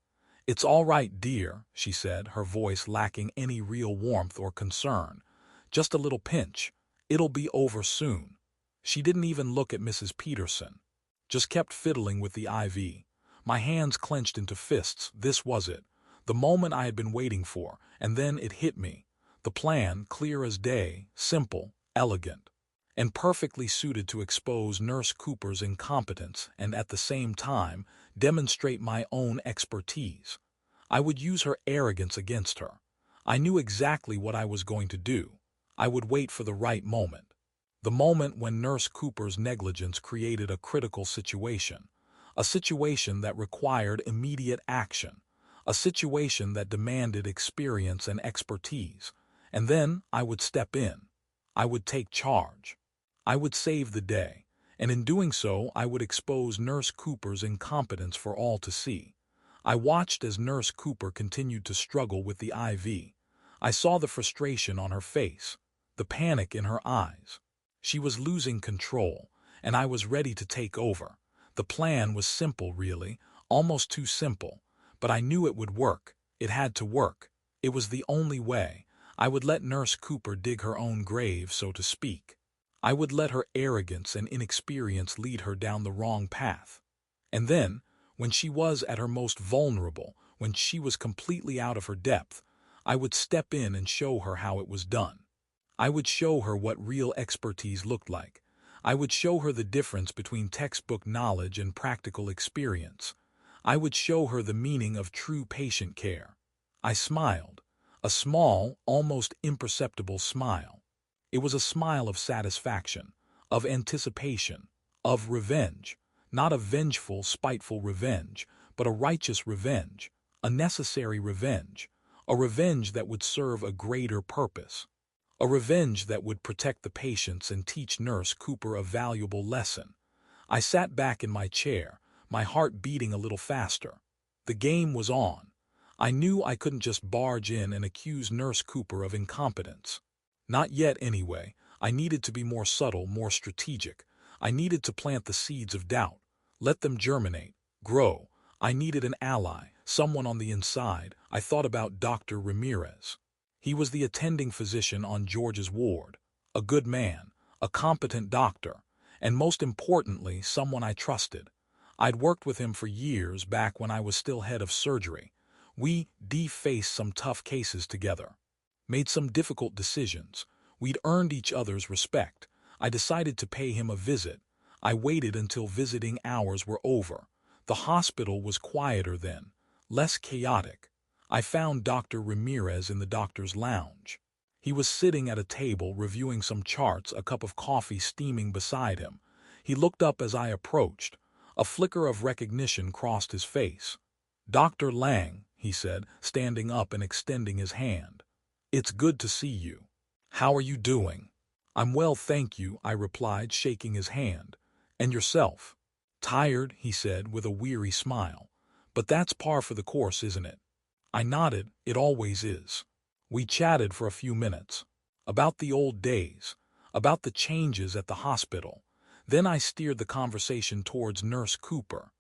"It's all right, dear," she said, her voice lacking any real warmth or concern. "Just a little pinch. It'll be over soon." She didn't even look at Mrs. Peterson. Just kept fiddling with the IV. My hands clenched into fists. This was it. The moment I had been waiting for, and then it hit me. The plan, clear as day, simple, elegant, and perfectly suited to expose Nurse Cooper's incompetence and at the same time demonstrate my own expertise. I would use her arrogance against her. I knew exactly what I was going to do. I would wait for the right moment. The moment when Nurse Cooper's negligence created a critical situation. A situation that required immediate action. A situation that demanded experience and expertise. And then I would step in. I would take charge. I would save the day, and in doing so I would expose Nurse Cooper's incompetence for all to see. I watched as Nurse Cooper continued to struggle with the IV. I saw the frustration on her face, the panic in her eyes. She was losing control, and I was ready to take over. The plan was simple, really, almost too simple, but I knew it would work. It had to work. It was the only way. I would let Nurse Cooper dig her own grave, so to speak. I would let her arrogance and inexperience lead her down the wrong path. And then, when she was at her most vulnerable, when she was completely out of her depth, I would step in and show her how it was done. I would show her what real expertise looked like. I would show her the difference between textbook knowledge and practical experience. I would show her the meaning of true patient care. I smiled, a small, almost imperceptible smile. It was a smile of satisfaction, of anticipation, of revenge, not a vengeful, spiteful revenge, but a righteous revenge, a necessary revenge, a revenge that would serve a greater purpose, a revenge that would protect the patients and teach Nurse Cooper a valuable lesson. I sat back in my chair, my heart beating a little faster. The game was on. I knew I couldn't just barge in and accuse Nurse Cooper of incompetence. Not yet, anyway. I needed to be more subtle, more strategic. I needed to plant the seeds of doubt, let them germinate, grow. I needed an ally, someone on the inside. I thought about Dr. Ramirez. He was the attending physician on George's ward, a good man, a competent doctor, and most importantly, someone I trusted. I'd worked with him for years back when I was still head of surgery. We faced some tough cases together. Made some difficult decisions. We'd earned each other's respect. I decided to pay him a visit. I waited until visiting hours were over. The hospital was quieter then, less chaotic. I found Dr. Ramirez in the doctor's lounge. He was sitting at a table reviewing some charts, a cup of coffee steaming beside him. He looked up as I approached. A flicker of recognition crossed his face. "Dr. Lang," he said, standing up and extending his hand. "It's good to see you. How are you doing?" "I'm well, thank you," I replied, shaking his hand. "And yourself?" "Tired," he said with a weary smile. "But that's par for the course, isn't it?" I nodded. "It always is." We chatted for a few minutes. About the old days. About the changes at the hospital. Then I steered the conversation towards Nurse Cooper.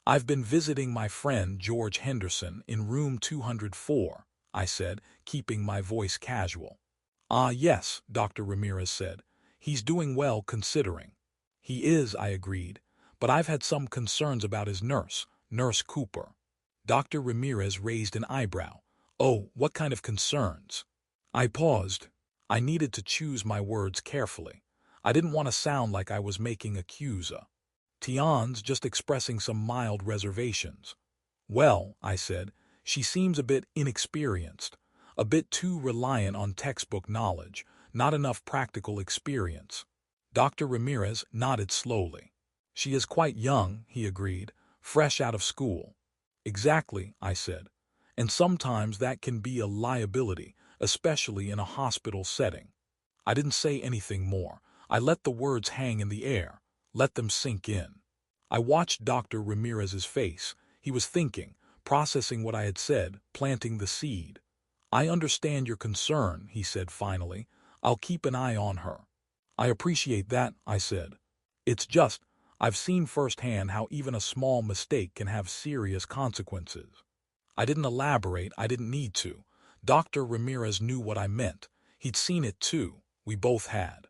"I've been visiting my friend George Henderson in room 204, I said, keeping my voice casual. "Ah, yes," Dr. Ramirez said. "He's doing well considering." "He is," I agreed, "but I've had some concerns about his nurse, Nurse Cooper." Dr. Ramirez raised an eyebrow. "Oh, what kind of concerns?" I paused. I needed to choose my words carefully. I didn't want to sound like I was making accusations, just expressing some mild reservations. "Well," I said, "she seems a bit inexperienced, a bit too reliant on textbook knowledge, not enough practical experience." Dr. Ramirez nodded slowly. "She is quite young," he agreed, "fresh out of school." "Exactly," I said. "And sometimes that can be a liability, especially in a hospital setting." I didn't say anything more. I let the words hang in the air. Let them sink in. I watched Dr. Ramirez's face. He was thinking, processing what I had said, planting the seed. I understand your concern, he said finally. I'll keep an eye on her. I appreciate that, I said. It's just, I've seen firsthand how even a small mistake can have serious consequences. I didn't elaborate, I didn't need to. Dr. Ramirez knew what I meant. He'd seen it too. We both had.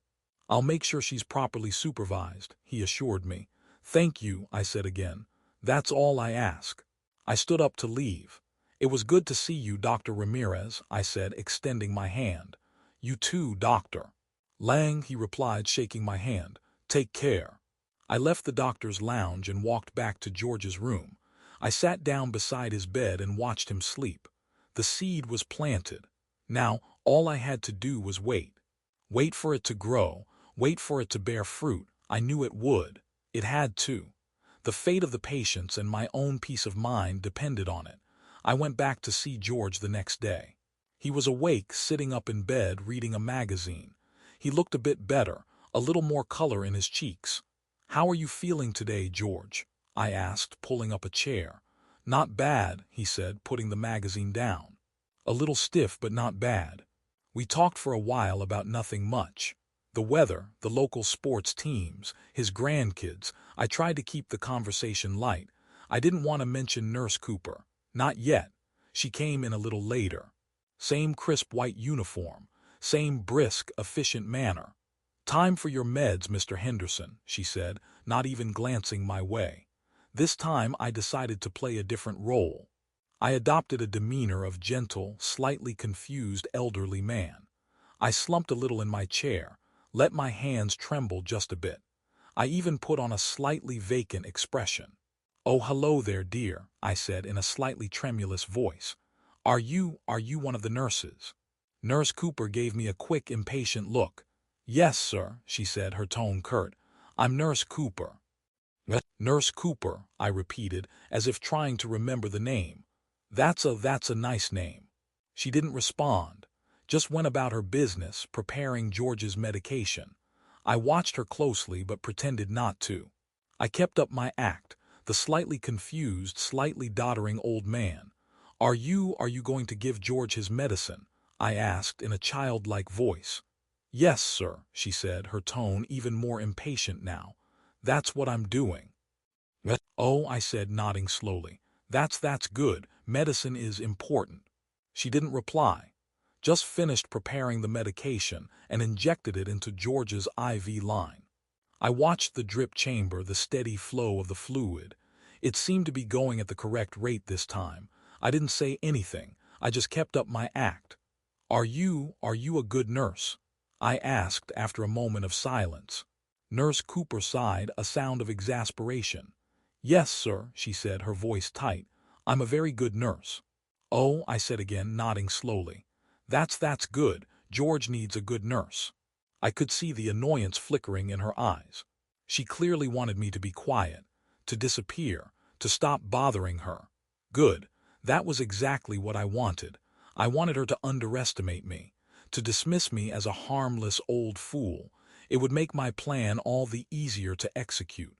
I'll make sure she's properly supervised, he assured me. Thank you, I said again. That's all I ask. I stood up to leave. It was good to see you, Dr. Ramirez, I said, extending my hand. You too, Doctor. Lang, he replied, shaking my hand. Take care. I left the doctor's lounge and walked back to George's room. I sat down beside his bed and watched him sleep. The seed was planted. Now, all I had to do was wait. Wait for it to grow, wait for it to bear fruit. I knew it would. It had to. The fate of the patients and my own peace of mind depended on it. I went back to see George the next day. He was awake, sitting up in bed, reading a magazine. He looked a bit better, a little more color in his cheeks. How are you feeling today, George? I asked, pulling up a chair. Not bad, he said, putting the magazine down. A little stiff, but not bad. We talked for a while about nothing much. The weather, the local sports teams, his grandkids. I tried to keep the conversation light. I didn't want to mention Nurse Cooper. Not yet. She came in a little later. Same crisp white uniform. Same brisk, efficient manner. Time for your meds, Mr. Henderson, she said, not even glancing my way. This time I decided to play a different role. I adopted a demeanor of gentle, slightly confused elderly man. I slumped a little in my chair, let my hands tremble just a bit. I even put on a slightly vacant expression. Oh, hello there, dear, I said in a slightly tremulous voice. Are you one of the nurses? Nurse Cooper gave me a quick, impatient look. Yes, sir, she said, her tone curt. I'm Nurse Cooper. Nurse Cooper, I repeated, as if trying to remember the name. That's a nice name. She didn't respond, just went about her business, preparing George's medication. I watched her closely but pretended not to. I kept up my act, the slightly confused, slightly doddering old man. Are you going to give George his medicine? I asked in a childlike voice. Yes, sir, she said, her tone even more impatient now. That's what I'm doing. Oh, I said, nodding slowly. That's good. Medicine is important. She didn't reply. Just finished preparing the medication and injected it into George's IV line. I watched the drip chamber, the steady flow of the fluid. It seemed to be going at the correct rate this time. I didn't say anything. I just kept up my act. Are you a good nurse? I asked after a moment of silence. Nurse Cooper sighed, a sound of exasperation. Yes, sir, she said, her voice tight. I'm a very good nurse. Oh, I said again, nodding slowly. That's good. George needs a good nurse. I could see the annoyance flickering in her eyes. She clearly wanted me to be quiet, to disappear, to stop bothering her. Good. That was exactly what I wanted. I wanted her to underestimate me, to dismiss me as a harmless old fool. It would make my plan all the easier to execute.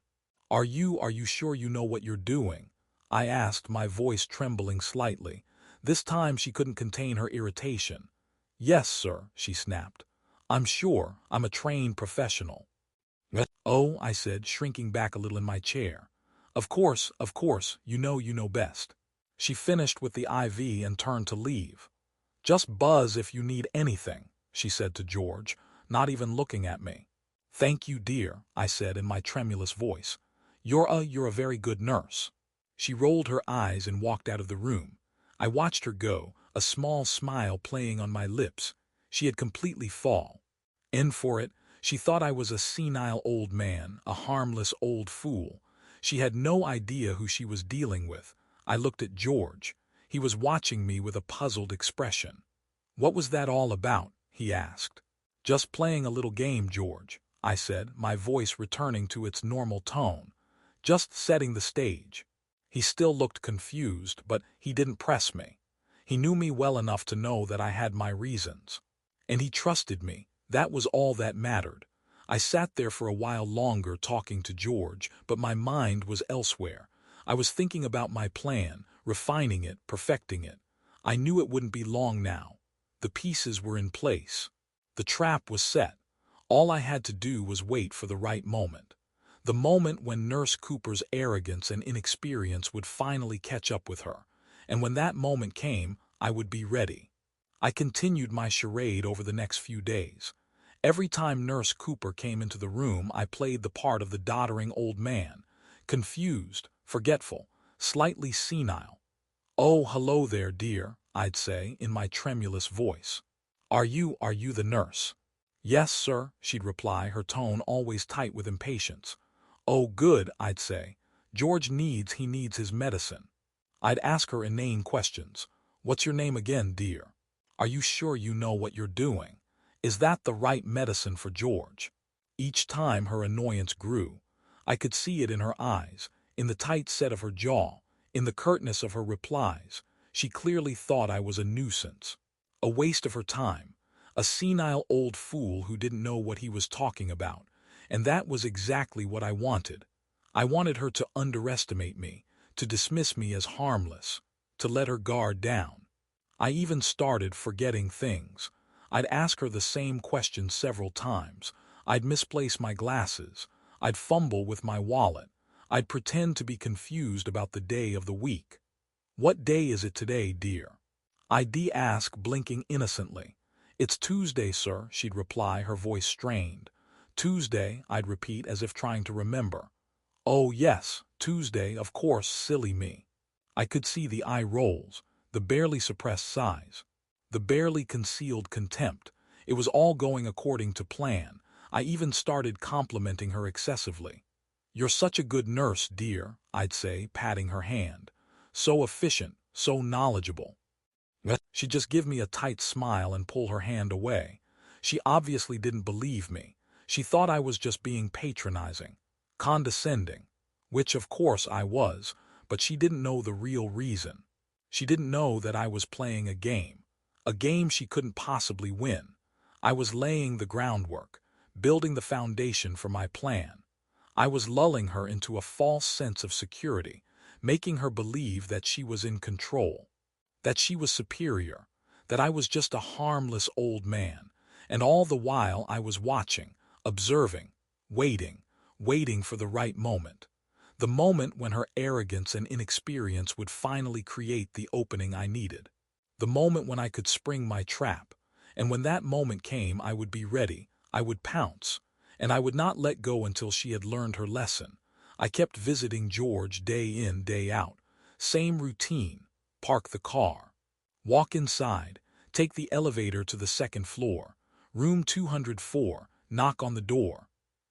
Are you sure you know what you're doing? I asked, my voice trembling slightly. This time she couldn't contain her irritation. Yes, sir, she snapped. I'm sure. I'm a trained professional. Oh, I said, shrinking back a little in my chair. Of course, you know best. She finished with the IV and turned to leave. Just buzz if you need anything, she said to George, not even looking at me. Thank you, dear, I said in my tremulous voice. You're a very good nurse. She rolled her eyes and walked out of the room. I watched her go, a small smile playing on my lips. She had completely fallen in for it. She thought I was a senile old man, a harmless old fool. She had no idea who she was dealing with. I looked at George. He was watching me with a puzzled expression. What was that all about? He asked. Just playing a little game, George, I said, my voice returning to its normal tone. Just setting the stage. He still looked confused, but he didn't press me. He knew me well enough to know that I had my reasons. And he trusted me. That was all that mattered. I sat there for a while longer talking to George, but my mind was elsewhere. I was thinking about my plan, refining it, perfecting it. I knew it wouldn't be long now. The pieces were in place. The trap was set. All I had to do was wait for the right moment. The moment when Nurse Cooper's arrogance and inexperience would finally catch up with her. And when that moment came, I would be ready. I continued my charade over the next few days. Every time Nurse Cooper came into the room, I played the part of the doddering old man, confused, forgetful, slightly senile. "Oh, hello there, dear," I'd say in my tremulous voice. Are you the nurse?" "Yes, sir," she'd reply, her tone always tight with impatience. "Oh, good," I'd say. "George needs his medicine." I'd ask her inane questions. "What's your name again, dear? Are you sure you know what you're doing? Is that the right medicine for George?" Each time her annoyance grew. I could see it in her eyes, in the tight set of her jaw, in the curtness of her replies. She clearly thought I was a nuisance, a waste of her time, a senile old fool who didn't know what he was talking about. And that was exactly what I wanted. I wanted her to underestimate me, to dismiss me as harmless, to let her guard down. I even started forgetting things. I'd ask her the same question several times. I'd misplace my glasses. I'd fumble with my wallet. I'd pretend to be confused about the day of the week. "What day is it today, dear?" I'd ask, blinking innocently. "It's Tuesday, sir," she'd reply, her voice strained. "Tuesday," I'd repeat as if trying to remember. "Oh, yes, Tuesday, of course, silly me." I could see the eye rolls, the barely suppressed sighs, the barely concealed contempt. It was all going according to plan. I even started complimenting her excessively. "You're such a good nurse, dear," I'd say, patting her hand. "So efficient, so knowledgeable." She'd just give me a tight smile and pull her hand away. She obviously didn't believe me. She thought I was just being patronizing, condescending, which of course I was, but she didn't know the real reason. She didn't know that I was playing a game she couldn't possibly win. I was laying the groundwork, building the foundation for my plan. I was lulling her into a false sense of security, making her believe that she was in control, that she was superior, that I was just a harmless old man. And all the while I was watching, observing, waiting for the right moment. The moment when her arrogance and inexperience would finally create the opening I needed. The moment when I could spring my trap. And when that moment came, I would be ready, I would pounce. And I would not let go until she had learned her lesson. I kept visiting George day in, day out. Same routine. Park the car. Walk inside. Take the elevator to the second floor. Room 204. Knock on the door.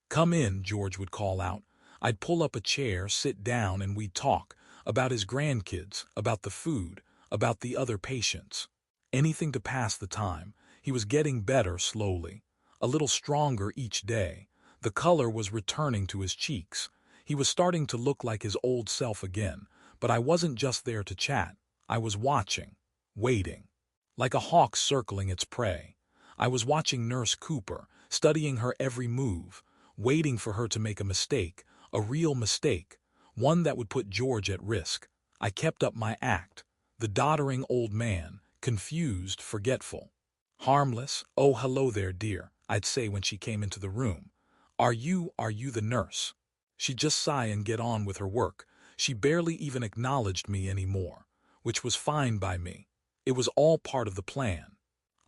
"Come in," George would call out. I'd pull up a chair, sit down, and we'd talk. About his grandkids, about the food, about the other patients. Anything to pass the time. He was getting better slowly. A little stronger each day. The color was returning to his cheeks. He was starting to look like his old self again. But I wasn't just there to chat. I was watching, waiting. Like a hawk circling its prey. I was watching Nurse Cooper, studying her every move, waiting for her to make a mistake, a real mistake, one that would put George at risk. I kept up my act, the doddering old man, confused, forgetful. "Harmless, oh hello there, dear," I'd say when she came into the room. Are you the nurse?" She'd just sigh and get on with her work. She barely even acknowledged me anymore, which was fine by me. It was all part of the plan.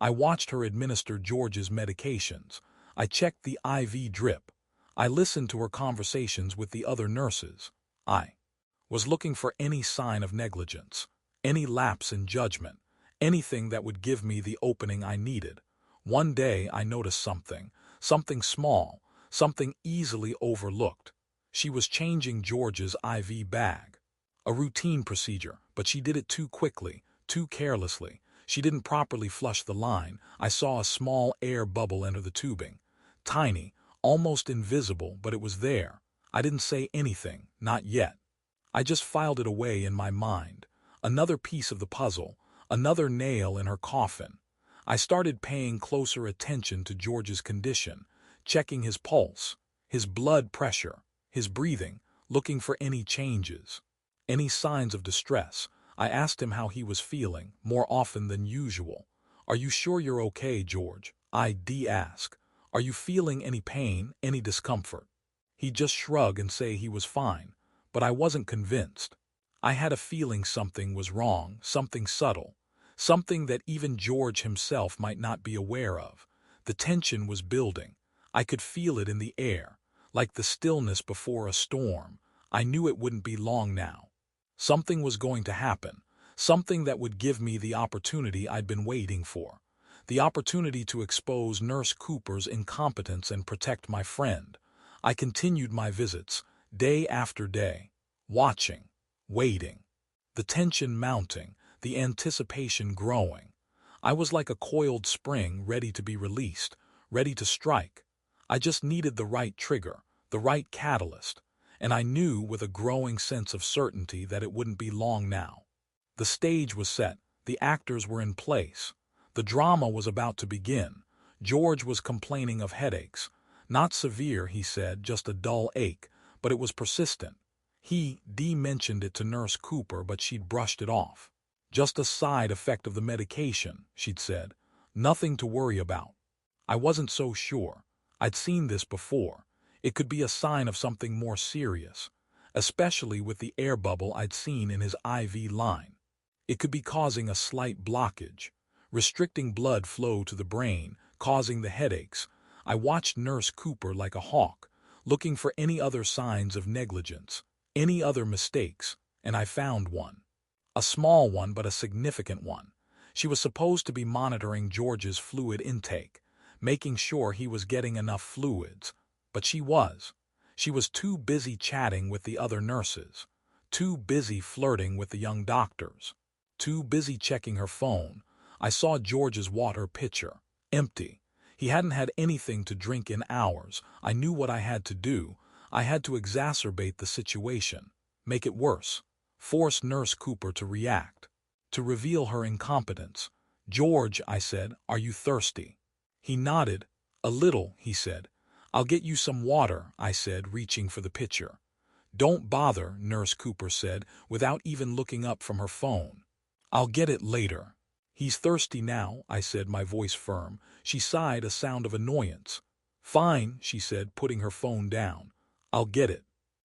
I watched her administer George's medications. I checked the IV drip. I listened to her conversations with the other nurses. I was looking for any sign of negligence, any lapse in judgment, anything that would give me the opening I needed. One day I noticed something small, something easily overlooked. She was changing George's IV bag. A routine procedure, but she did it too quickly, too carelessly. She didn't properly flush the line. I saw a small air bubble enter the tubing. Tiny, almost invisible, but it was there. I didn't say anything, not yet. I just filed it away in my mind. Another piece of the puzzle, another nail in her coffin. I started paying closer attention to George's condition, checking his pulse, his blood pressure, his breathing, looking for any changes, any signs of distress. I asked him how he was feeling, more often than usual. "Are you sure you're okay, George?" I'd ask. "Are you feeling any pain, any discomfort?" He'd just shrug and say he was fine, but I wasn't convinced. I had a feeling something was wrong, something subtle, something that even George himself might not be aware of. The tension was building. I could feel it in the air, like the stillness before a storm. I knew it wouldn't be long now. Something was going to happen, something that would give me the opportunity I'd been waiting for, the opportunity to expose Nurse Cooper's incompetence and protect my friend. I continued my visits, day after day, watching, waiting, the tension mounting, the anticipation growing. I was like a coiled spring ready to be released, ready to strike. I just needed the right trigger, the right catalyst, and I knew with a growing sense of certainty that it wouldn't be long now. The stage was set, the actors were in place. The drama was about to begin. George was complaining of headaches. Not severe, he said, just a dull ache, but it was persistent. Dee mentioned it to Nurse Cooper, but she'd brushed it off. "Just a side effect of the medication," she'd said. "Nothing to worry about." I wasn't so sure. I'd seen this before. It could be a sign of something more serious, especially with the air bubble I'd seen in his IV line. It could be causing a slight blockage, restricting blood flow to the brain, causing the headaches. I watched Nurse Cooper like a hawk, looking for any other signs of negligence, any other mistakes, and I found one. A small one, but a significant one. She was supposed to be monitoring George's fluid intake, making sure he was getting enough fluids. But she was. She was too busy chatting with the other nurses, too busy flirting with the young doctors, too busy checking her phone. I saw George's water pitcher, empty. He hadn't had anything to drink in hours. I knew what I had to do. I had to exacerbate the situation, make it worse, force Nurse Cooper to react, to reveal her incompetence. "George," I said, "are you thirsty?" He nodded. "A little," he said. "I'll get you some water," I said, reaching for the pitcher. "Don't bother," Nurse Cooper said, without even looking up from her phone. "I'll get it later." "He's thirsty now," I said, my voice firm. She sighed, a sound of annoyance. "Fine," she said, putting her phone down. "I'll get it."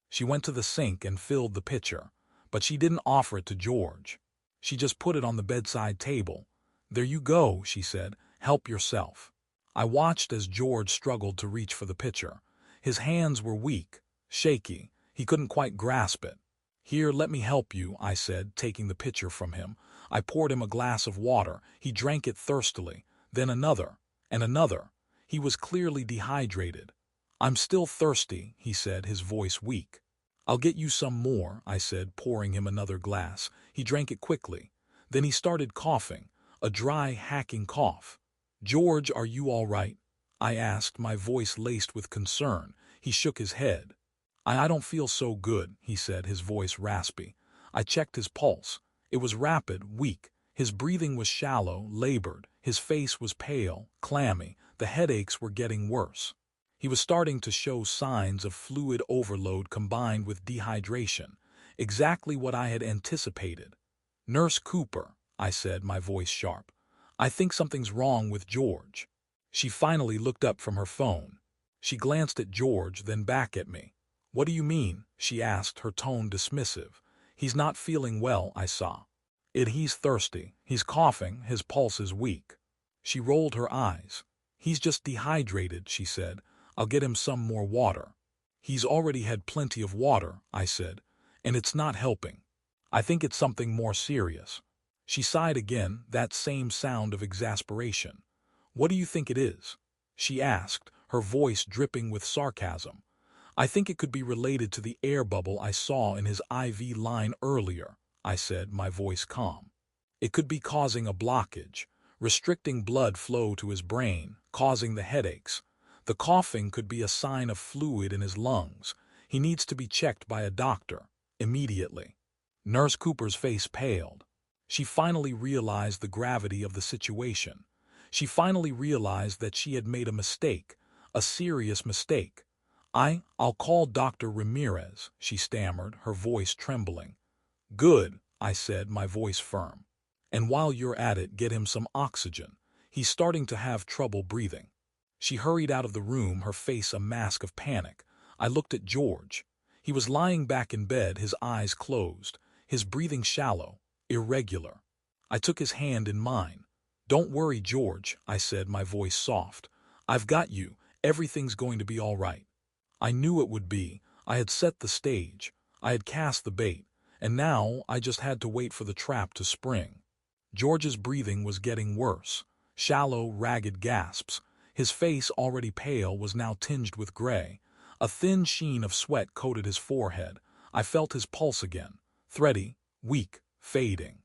She went to the sink and filled the pitcher, but she didn't offer it to George. She just put it on the bedside table. "There you go," she said. "Help yourself." I watched as George struggled to reach for the pitcher. His hands were weak, shaky. He couldn't quite grasp it. "Here, let me help you," I said, taking the pitcher from him. I poured him a glass of water. He drank it thirstily, then another, and another. He was clearly dehydrated. "I'm still thirsty," he said, his voice weak. "I'll get you some more," I said, pouring him another glass. He drank it quickly. Then he started coughing, a dry, hacking cough. "George, are you all right?" I asked, my voice laced with concern. He shook his head. I don't feel so good," he said, his voice raspy. I checked his pulse. It was rapid, weak. His breathing was shallow, labored. His face was pale, clammy. The headaches were getting worse. He was starting to show signs of fluid overload combined with dehydration, exactly what I had anticipated. "Nurse Cooper," I said, my voice sharp. "I think something's wrong with George." She finally looked up from her phone. She glanced at George, then back at me. "What do you mean?" she asked, her tone dismissive. "He's not feeling well," I saw. He's thirsty, he's coughing, his pulse is weak." She rolled her eyes. "He's just dehydrated," she said. "I'll get him some more water." "He's already had plenty of water," I said, "and it's not helping. I think it's something more serious." She sighed again, that same sound of exasperation. "What do you think it is?" she asked, her voice dripping with sarcasm. "I think it could be related to the air bubble I saw in his IV line earlier," I said, my voice calm. "It could be causing a blockage, restricting blood flow to his brain, causing the headaches. The coughing could be a sign of fluid in his lungs. He needs to be checked by a doctor, immediately." Nurse Cooper's face paled. She finally realized the gravity of the situation. She finally realized that she had made a mistake, A serious mistake. I'll call Dr. Ramirez, she stammered, her voice trembling. Good, I said, my voice firm. And while you're at it, get him some oxygen. He's starting to have trouble breathing. She hurried out of the room, her face a mask of panic. I looked at George. He was lying back in bed, his eyes closed, his breathing shallow, irregular. I took his hand in mine. Don't worry, George, I said, my voice soft. I've got you. Everything's going to be all right. I knew it would be. I had set the stage. I had cast the bait. And now I just had to wait for the trap to spring. George's breathing was getting worse. Shallow, ragged gasps. His face, already pale, was now tinged with gray. A thin sheen of sweat coated his forehead. I felt his pulse again. Thready, weak, fading.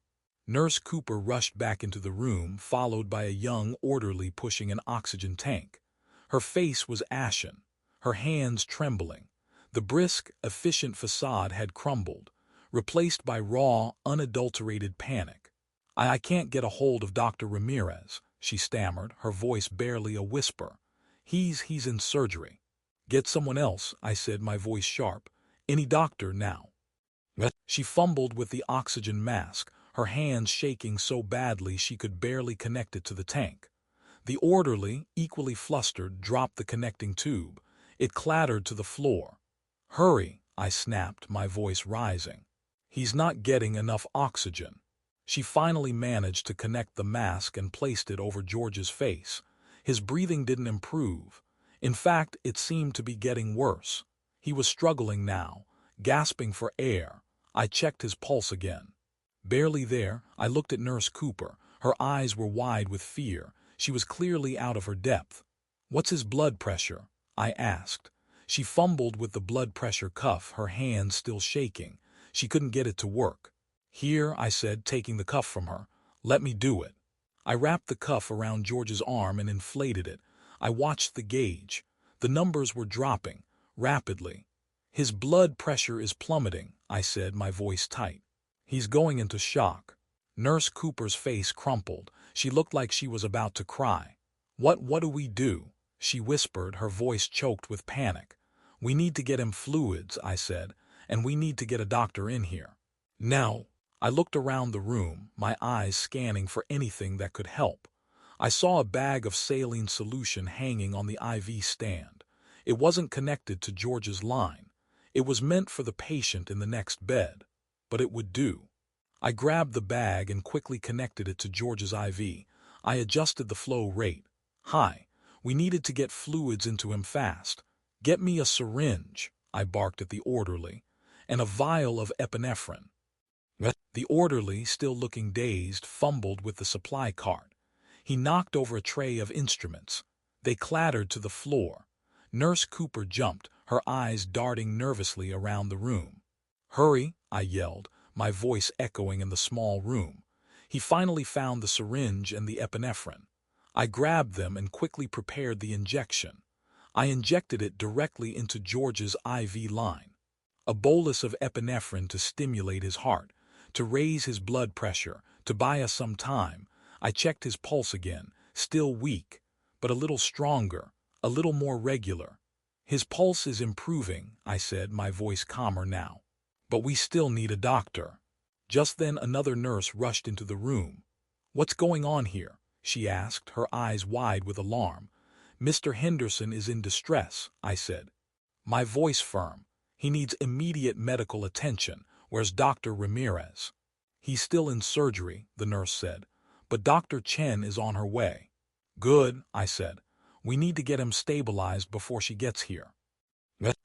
Nurse Cooper rushed back into the room, followed by a young orderly pushing an oxygen tank. Her face was ashen, her hands trembling. The brisk, efficient facade had crumbled, replaced by raw, unadulterated panic. I can't get a hold of Dr. Ramirez, she stammered, her voice barely a whisper. He's in surgery. Get someone else, I said, my voice sharp. Any doctor now. She fumbled with the oxygen mask, her hands shaking so badly she could barely connect it to the tank. The orderly, equally flustered, dropped the connecting tube. It clattered to the floor. Hurry, I snapped, my voice rising. He's not getting enough oxygen. She finally managed to connect the mask and placed it over George's face. His breathing didn't improve. In fact, it seemed to be getting worse. He was struggling now, gasping for air. I checked his pulse again. Barely there, I looked at Nurse Cooper. Her eyes were wide with fear. She was clearly out of her depth. What's his blood pressure? I asked. She fumbled with the blood pressure cuff, her hands still shaking. She couldn't get it to work. Here, I said, taking the cuff from her. Let me do it. I wrapped the cuff around George's arm and inflated it. I watched the gauge. The numbers were dropping, rapidly. His blood pressure is plummeting, I said, my voice tight. He's going into shock. Nurse Cooper's face crumpled. She looked like she was about to cry. What do we do? She whispered, her voice choked with panic. We need to get him fluids, I said, and we need to get a doctor in here. Now. I looked around the room, my eyes scanning for anything that could help. I saw a bag of saline solution hanging on the IV stand. It wasn't connected to George's line. It was meant for the patient in the next bed, but it would do. I grabbed the bag and quickly connected it to George's IV. I adjusted the flow rate. High. We needed to get fluids into him fast. Get me a syringe, I barked at the orderly, and a vial of epinephrine. The orderly, still looking dazed, fumbled with the supply cart. He knocked over a tray of instruments. They clattered to the floor. Nurse Cooper jumped, her eyes darting nervously around the room. Hurry, I yelled, my voice echoing in the small room. He finally found the syringe and the epinephrine. I grabbed them and quickly prepared the injection. I injected it directly into George's IV line. A bolus of epinephrine to stimulate his heart, to raise his blood pressure, to buy us some time. I checked his pulse again, still weak, but a little stronger, a little more regular. His pulse is improving, I said, my voice calmer now. But we still need a doctor. Just then another nurse rushed into the room. What's going on here? She asked, her eyes wide with alarm. Mr. Henderson is in distress, I said. My voice firm. He needs immediate medical attention. Where's Dr. Ramirez? He's still in surgery, the nurse said, but Dr. Chen is on her way. Good, I said. We need to get him stabilized before she gets here.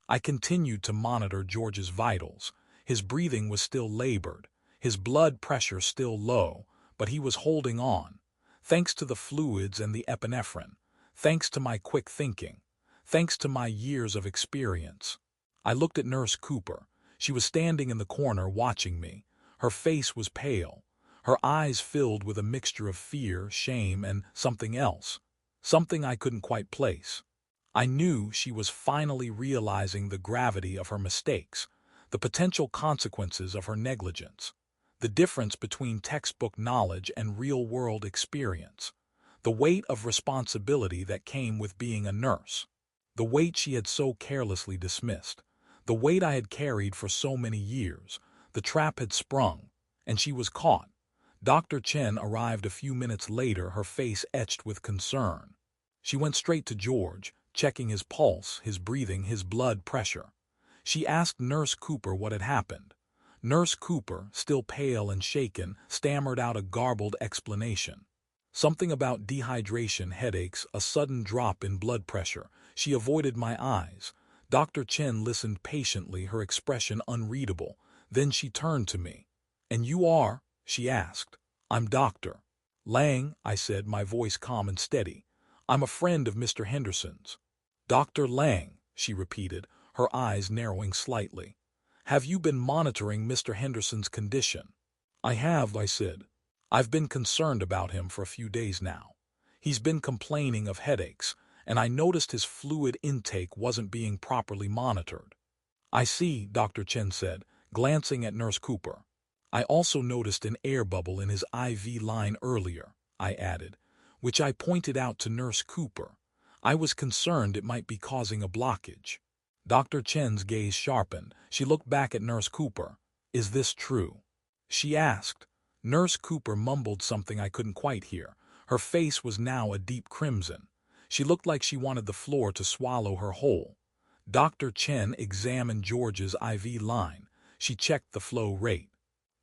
I continued to monitor George's vitals. His breathing was still labored, his blood pressure still low, but he was holding on. Thanks to the fluids and the epinephrine, thanks to my quick thinking, thanks to my years of experience. I looked at Nurse Cooper. She was standing in the corner watching me. Her face was pale, her eyes filled with a mixture of fear, shame, and something else, something I couldn't quite place. I knew she was finally realizing the gravity of her mistakes, the potential consequences of her negligence, the difference between textbook knowledge and real-world experience, the weight of responsibility that came with being a nurse. The weight she had so carelessly dismissed. The weight I had carried for so many years. The trap had sprung, and she was caught. Dr. Chen arrived a few minutes later, her face etched with concern. She went straight to George, checking his pulse, his breathing, his blood pressure. She asked Nurse Cooper what had happened. Nurse Cooper, still pale and shaken, stammered out a garbled explanation. Something about dehydration, headaches, a sudden drop in blood pressure. She avoided my eyes. Dr. Chen listened patiently, her expression unreadable. Then she turned to me. "And you are?" she asked. "I'm Dr. Lang," I said, my voice calm and steady. "I'm a friend of Mr. Henderson's." "Dr. Lang," she repeated, her eyes narrowing slightly. "Have you been monitoring Mr. Henderson's condition?" "I have," I said. "I've been concerned about him for a few days now. He's been complaining of headaches, and I noticed his fluid intake wasn't being properly monitored." "I see," Dr. Chen said, glancing at Nurse Cooper. "I also noticed an air bubble in his IV line earlier," I added, which I pointed out to Nurse Cooper. I was concerned it might be causing a blockage. Dr. Chen's gaze sharpened. She looked back at Nurse Cooper. "Is this true?" she asked. Nurse Cooper mumbled something I couldn't quite hear. Her face was now a deep crimson. She looked like she wanted the floor to swallow her whole. Dr. Chen examined George's IV line. She checked the flow rate,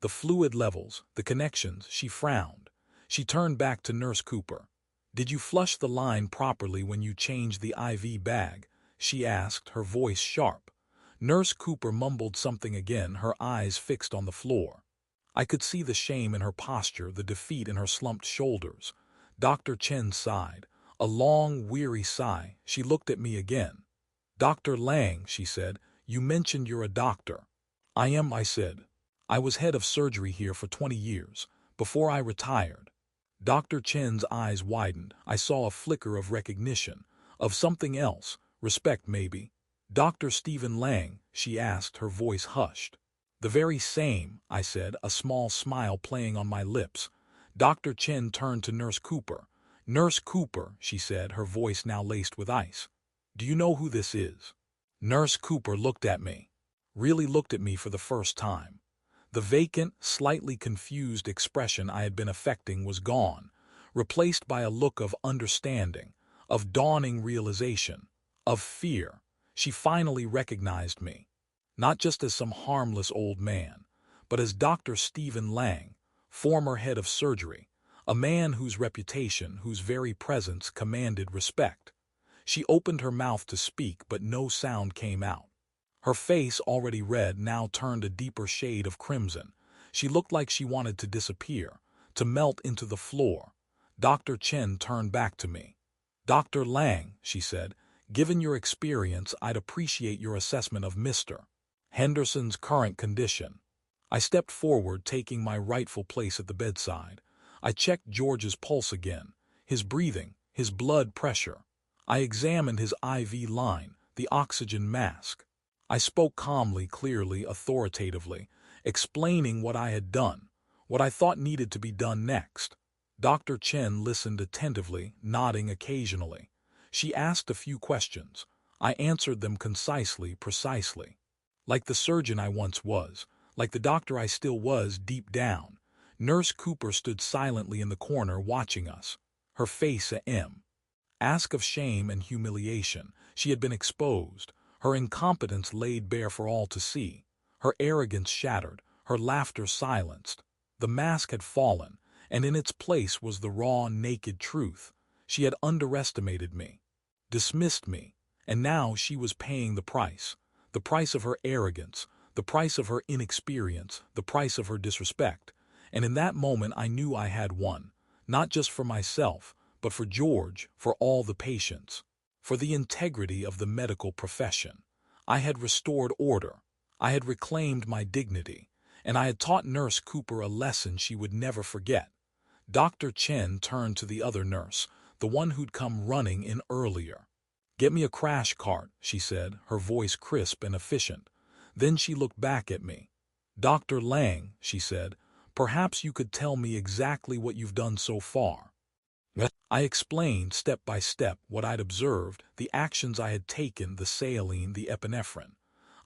the fluid levels, the connections. She frowned. She turned back to Nurse Cooper. "Did you flush the line properly when you changed the IV bag?" she asked, her voice sharp. Nurse Cooper mumbled something again, her eyes fixed on the floor. I could see the shame in her posture, the defeat in her slumped shoulders. Dr. Chen sighed. A long, weary sigh. She looked at me again. "Dr. Lang," she said, "you mentioned you're a doctor." "I am," I said. "I was head of surgery here for 20 years, before I retired." Dr. Chen's eyes widened. I saw a flicker of recognition, of something else, respect maybe. "Dr. Stephen Lang?" she asked, her voice hushed. "The very same," I said, a small smile playing on my lips. Dr. Chen turned to Nurse Cooper. "Nurse Cooper," she said, her voice now laced with ice. "Do you know who this is?" Nurse Cooper looked at me. Really looked at me for the first time. The vacant, slightly confused expression I had been affecting was gone, replaced by a look of understanding, of dawning realization, of fear. She finally recognized me. Not just as some harmless old man, but as Dr. Stephen Lang, former head of surgery, a man whose reputation, whose very presence commanded respect. She opened her mouth to speak, but no sound came out. Her face, already red, now turned a deeper shade of crimson. She looked like she wanted to disappear, to melt into the floor. Dr. Chen turned back to me. "Dr. Lang," she said, "given your experience, I'd appreciate your assessment of Mr. Henderson's current condition." I stepped forward, taking my rightful place at the bedside. I checked George's pulse again, his breathing, his blood pressure. I examined his IV line, the oxygen mask. I spoke calmly, clearly, authoritatively, explaining what I had done, what I thought needed to be done next. Dr. Chen listened attentively, nodding occasionally. She asked a few questions. I answered them concisely, precisely. Like the surgeon I once was, like the doctor I still was deep down. Nurse Cooper stood silently in the corner watching us, her face a mask of shame and humiliation. She had been exposed, her incompetence laid bare for all to see, her arrogance shattered, her laughter silenced. The mask had fallen, and in its place was the raw, naked truth. She had underestimated me, dismissed me, and now she was paying the price of her arrogance, the price of her inexperience, the price of her disrespect. And in that moment I knew I had won, not just for myself, but for George, for all the patients, for the integrity of the medical profession. I had restored order, I had reclaimed my dignity, and I had taught Nurse Cooper a lesson she would never forget. Dr. Chen turned to the other nurse, the one who'd come running in earlier. "Get me a crash cart," she said, her voice crisp and efficient. Then she looked back at me. "Dr. Lang," she said, "perhaps you could tell me exactly what you've done so far." I explained step by step what I'd observed, the actions I had taken, the saline, the epinephrine.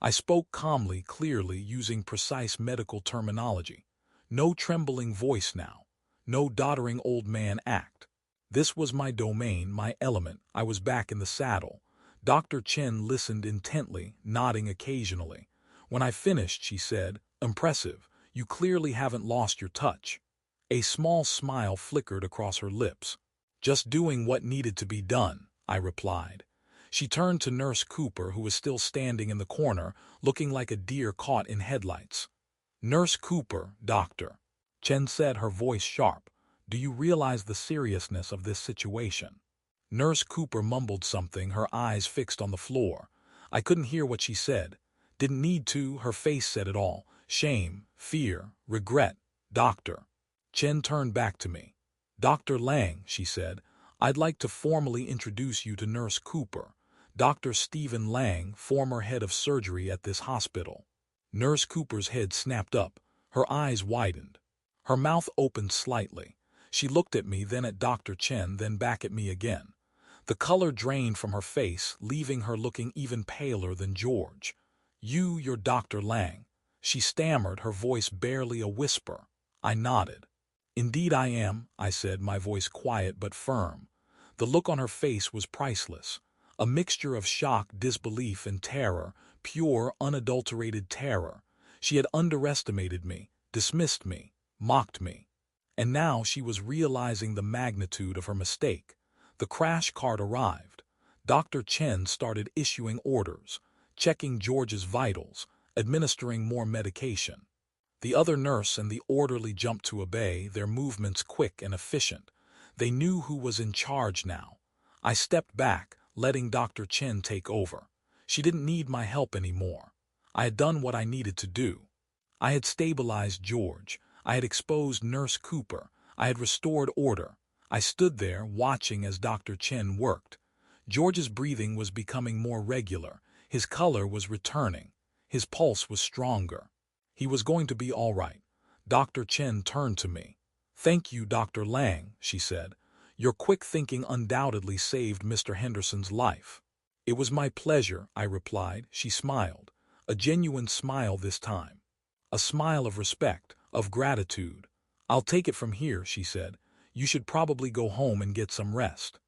I spoke calmly, clearly, using precise medical terminology. No trembling voice now. No doddering old man act. This was my domain, my element. I was back in the saddle. Dr. Chen listened intently, nodding occasionally. When I finished, she said, "Impressive. You clearly haven't lost your touch." A small smile flickered across her lips. "Just doing what needed to be done," I replied. She turned to Nurse Cooper, who was still standing in the corner, looking like a deer caught in headlights. "Nurse Cooper, doctor," Chen said, her voice sharp. "Do you realize the seriousness of this situation?" Nurse Cooper mumbled something, her eyes fixed on the floor. I couldn't hear what she said. Didn't need to, her face said it all. Shame, fear, regret. "Doctor." Chen turned back to me. "Dr. Lang," she said, "I'd like to formally introduce you to Nurse Cooper. Dr. Stephen Lang, former head of surgery at this hospital." Nurse Cooper's head snapped up. Her eyes widened. Her mouth opened slightly. She looked at me, then at Dr. Chen, then back at me again. The color drained from her face, leaving her looking even paler than George. You're Dr. Lang," she stammered, her voice barely a whisper. I nodded. "Indeed I am," I said, my voice quiet but firm. The look on her face was priceless. A mixture of shock, disbelief, and terror, pure, unadulterated terror. She had underestimated me, dismissed me, mocked me. And now she was realizing the magnitude of her mistake. The crash cart arrived. Dr. Chen started issuing orders, checking George's vitals, administering more medication. The other nurse and the orderly jumped to obey, their movements quick and efficient. They knew who was in charge now. I stepped back, letting Dr. Chen take over. She didn't need my help anymore. I had done what I needed to do. I had stabilized George. I had exposed Nurse Cooper. I had restored order. I stood there, watching as Dr. Chen worked. George's breathing was becoming more regular. His color was returning. His pulse was stronger. He was going to be all right. Dr. Chen turned to me. "Thank you, Dr. Lang," she said. "Your quick thinking undoubtedly saved Mr. Henderson's life." "It was my pleasure," I replied. She smiled. A genuine smile this time. A smile of respect, of gratitude. "I'll take it from here," she said. "You should probably go home and get some rest."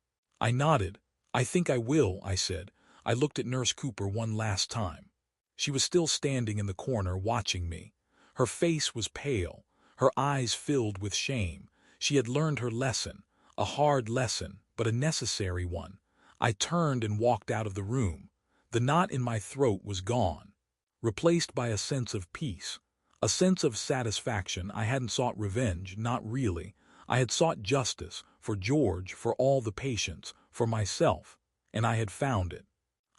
I nodded. "I think I will," I said. I looked at Nurse Cooper one last time. She was still standing in the corner, watching me. Her face was pale, her eyes filled with shame. She had learned her lesson, a hard lesson, but a necessary one. I turned and walked out of the room. The knot in my throat was gone, replaced by a sense of peace, a sense of satisfaction. I hadn't sought revenge, not really. I had sought justice, for George, for all the patients, for myself, and I had found it.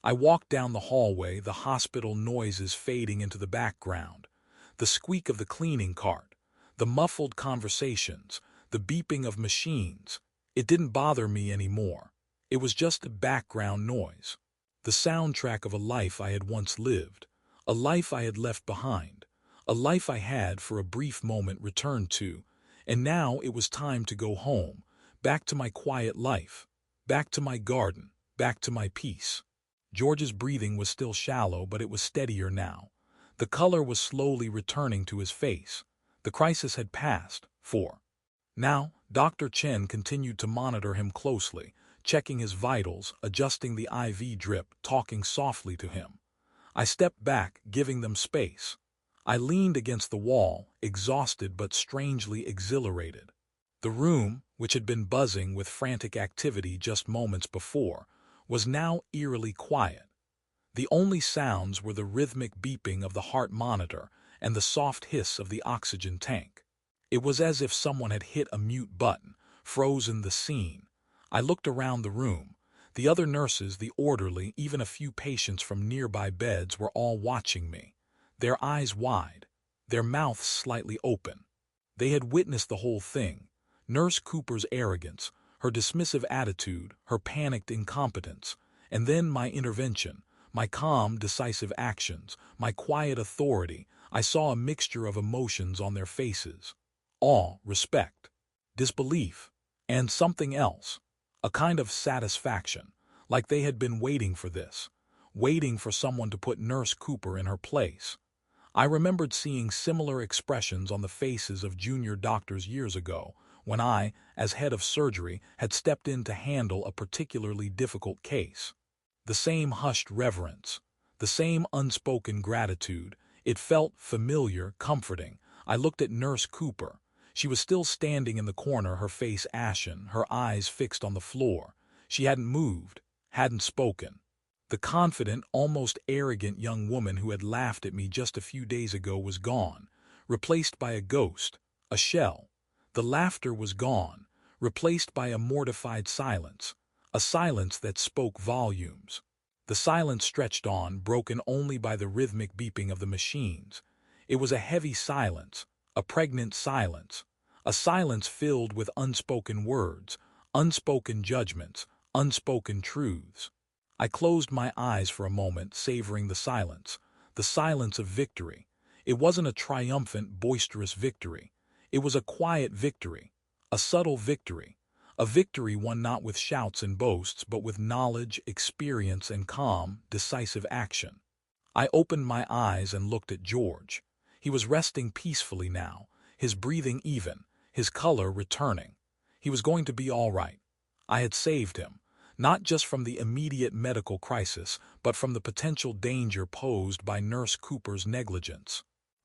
I walked down the hallway, the hospital noises fading into the background. The squeak of the cleaning cart, the muffled conversations, the beeping of machines. It didn't bother me anymore. It was just a background noise. The soundtrack of a life I had once lived, a life I had left behind, a life I had for a brief moment returned to, and now it was time to go home, back to my quiet life, back to my garden, back to my peace. George's breathing was still shallow, but it was steadier now. The color was slowly returning to his face. The crisis had passed, for now, Dr. Chen continued to monitor him closely, checking his vitals, adjusting the IV drip, talking softly to him. I stepped back, giving them space. I leaned against the wall, exhausted but strangely exhilarated. The room, which had been buzzing with frantic activity just moments before, was now eerily quiet. The only sounds were the rhythmic beeping of the heart monitor and the soft hiss of the oxygen tank. It was as if someone had hit a mute button, frozen the scene. I looked around the room. The other nurses, the orderly, even a few patients from nearby beds were all watching me, their eyes wide, their mouths slightly open. They had witnessed the whole thing. Nurse Cooper's arrogance, her dismissive attitude, her panicked incompetence, and then my intervention, my calm, decisive actions, my quiet authority. I saw a mixture of emotions on their faces. Awe, respect, disbelief, And something else, a kind of satisfaction, like they had been waiting for this, waiting for someone to put Nurse Cooper in her place. I remembered seeing similar expressions on the faces of junior doctors years ago, when I, as head of surgery, had stepped in to handle a particularly difficult case. The same hushed reverence, the same unspoken gratitude. It felt familiar, comforting. I looked at Nurse Cooper. She was still standing in the corner, her face ashen, her eyes fixed on the floor. She hadn't moved, hadn't spoken. The confident, almost arrogant young woman who had laughed at me just a few days ago was gone, replaced by a ghost, a shell. The laughter was gone, replaced by a mortified silence, a silence that spoke volumes. The silence stretched on, broken only by the rhythmic beeping of the machines. It was a heavy silence, a pregnant silence, a silence filled with unspoken words, unspoken judgments, unspoken truths. I closed my eyes for a moment, savoring the silence of victory. It wasn't a triumphant, boisterous victory. It was a quiet victory, a subtle victory, a victory won not with shouts and boasts, but with knowledge, experience, and calm, decisive action. I opened my eyes and looked at George. He was resting peacefully now, his breathing even, his color returning. He was going to be all right. I had saved him, not just from the immediate medical crisis, but from the potential danger posed by Nurse Cooper's negligence.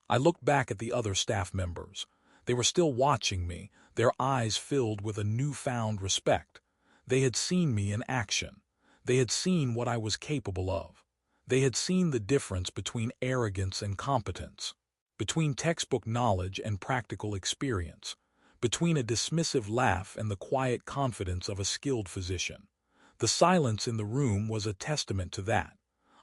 I looked back at the other staff members. They were still watching me, their eyes filled with a newfound respect. They had seen me in action. They had seen what I was capable of. They had seen the difference between arrogance and competence, between textbook knowledge and practical experience, between a dismissive laugh and the quiet confidence of a skilled physician. The silence in the room was a testament to that,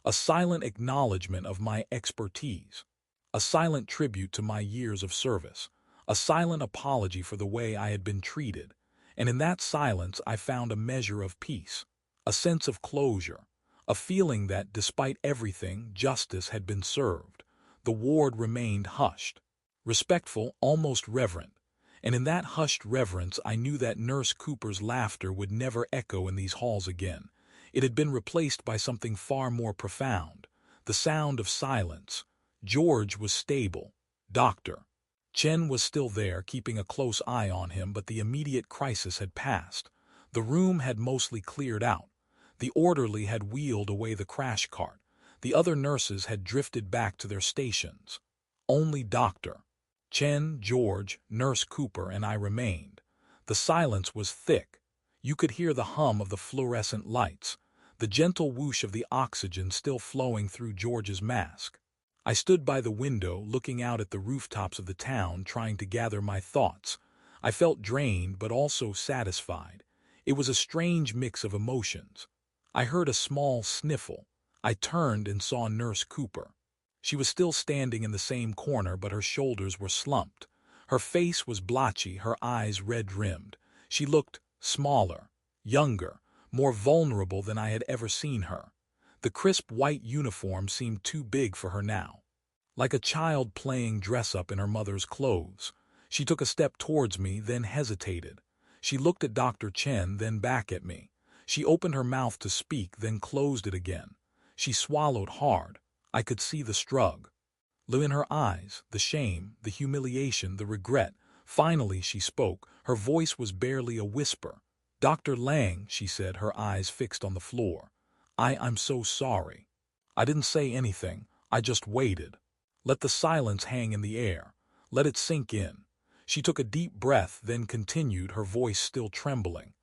a silent acknowledgement of my expertise, a silent tribute to my years of service, a silent apology for the way I had been treated, and in that silence I found a measure of peace, a sense of closure, a feeling that, despite everything, justice had been served. The ward remained hushed, respectful, almost reverent. And in that hushed reverence I knew that Nurse Cooper's laughter would never echo in these halls again. It had been replaced by something far more profound, the sound of silence. George was stable. Dr. Chen was still there, keeping a close eye on him, but the immediate crisis had passed. The room had mostly cleared out. The orderly had wheeled away the crash cart. The other nurses had drifted back to their stations. Only Dr. Chen, George, Nurse Cooper, and I remained. The silence was thick. You could hear the hum of the fluorescent lights, the gentle whoosh of the oxygen still flowing through George's mask. I stood by the window, looking out at the rooftops of the town, trying to gather my thoughts. I felt drained, but also satisfied. It was a strange mix of emotions. I heard a small sniffle. I turned and saw Nurse Cooper. She was still standing in the same corner, but her shoulders were slumped. Her face was blotchy, her eyes red-rimmed. She looked smaller, younger, more vulnerable than I had ever seen her. The crisp white uniform seemed too big for her now. Like a child playing dress-up in her mother's clothes. She took a step towards me, then hesitated. She looked at Dr. Chen, then back at me. She opened her mouth to speak, then closed it again. She swallowed hard. I could see the struggle in her eyes, the shame, the humiliation, the regret. Finally she spoke. Her voice was barely a whisper. "Dr. Lang," she said, her eyes fixed on the floor. I'm so sorry." I didn't say anything. I just waited. Let the silence hang in the air. Let it sink in. She took a deep breath, then continued, her voice still trembling.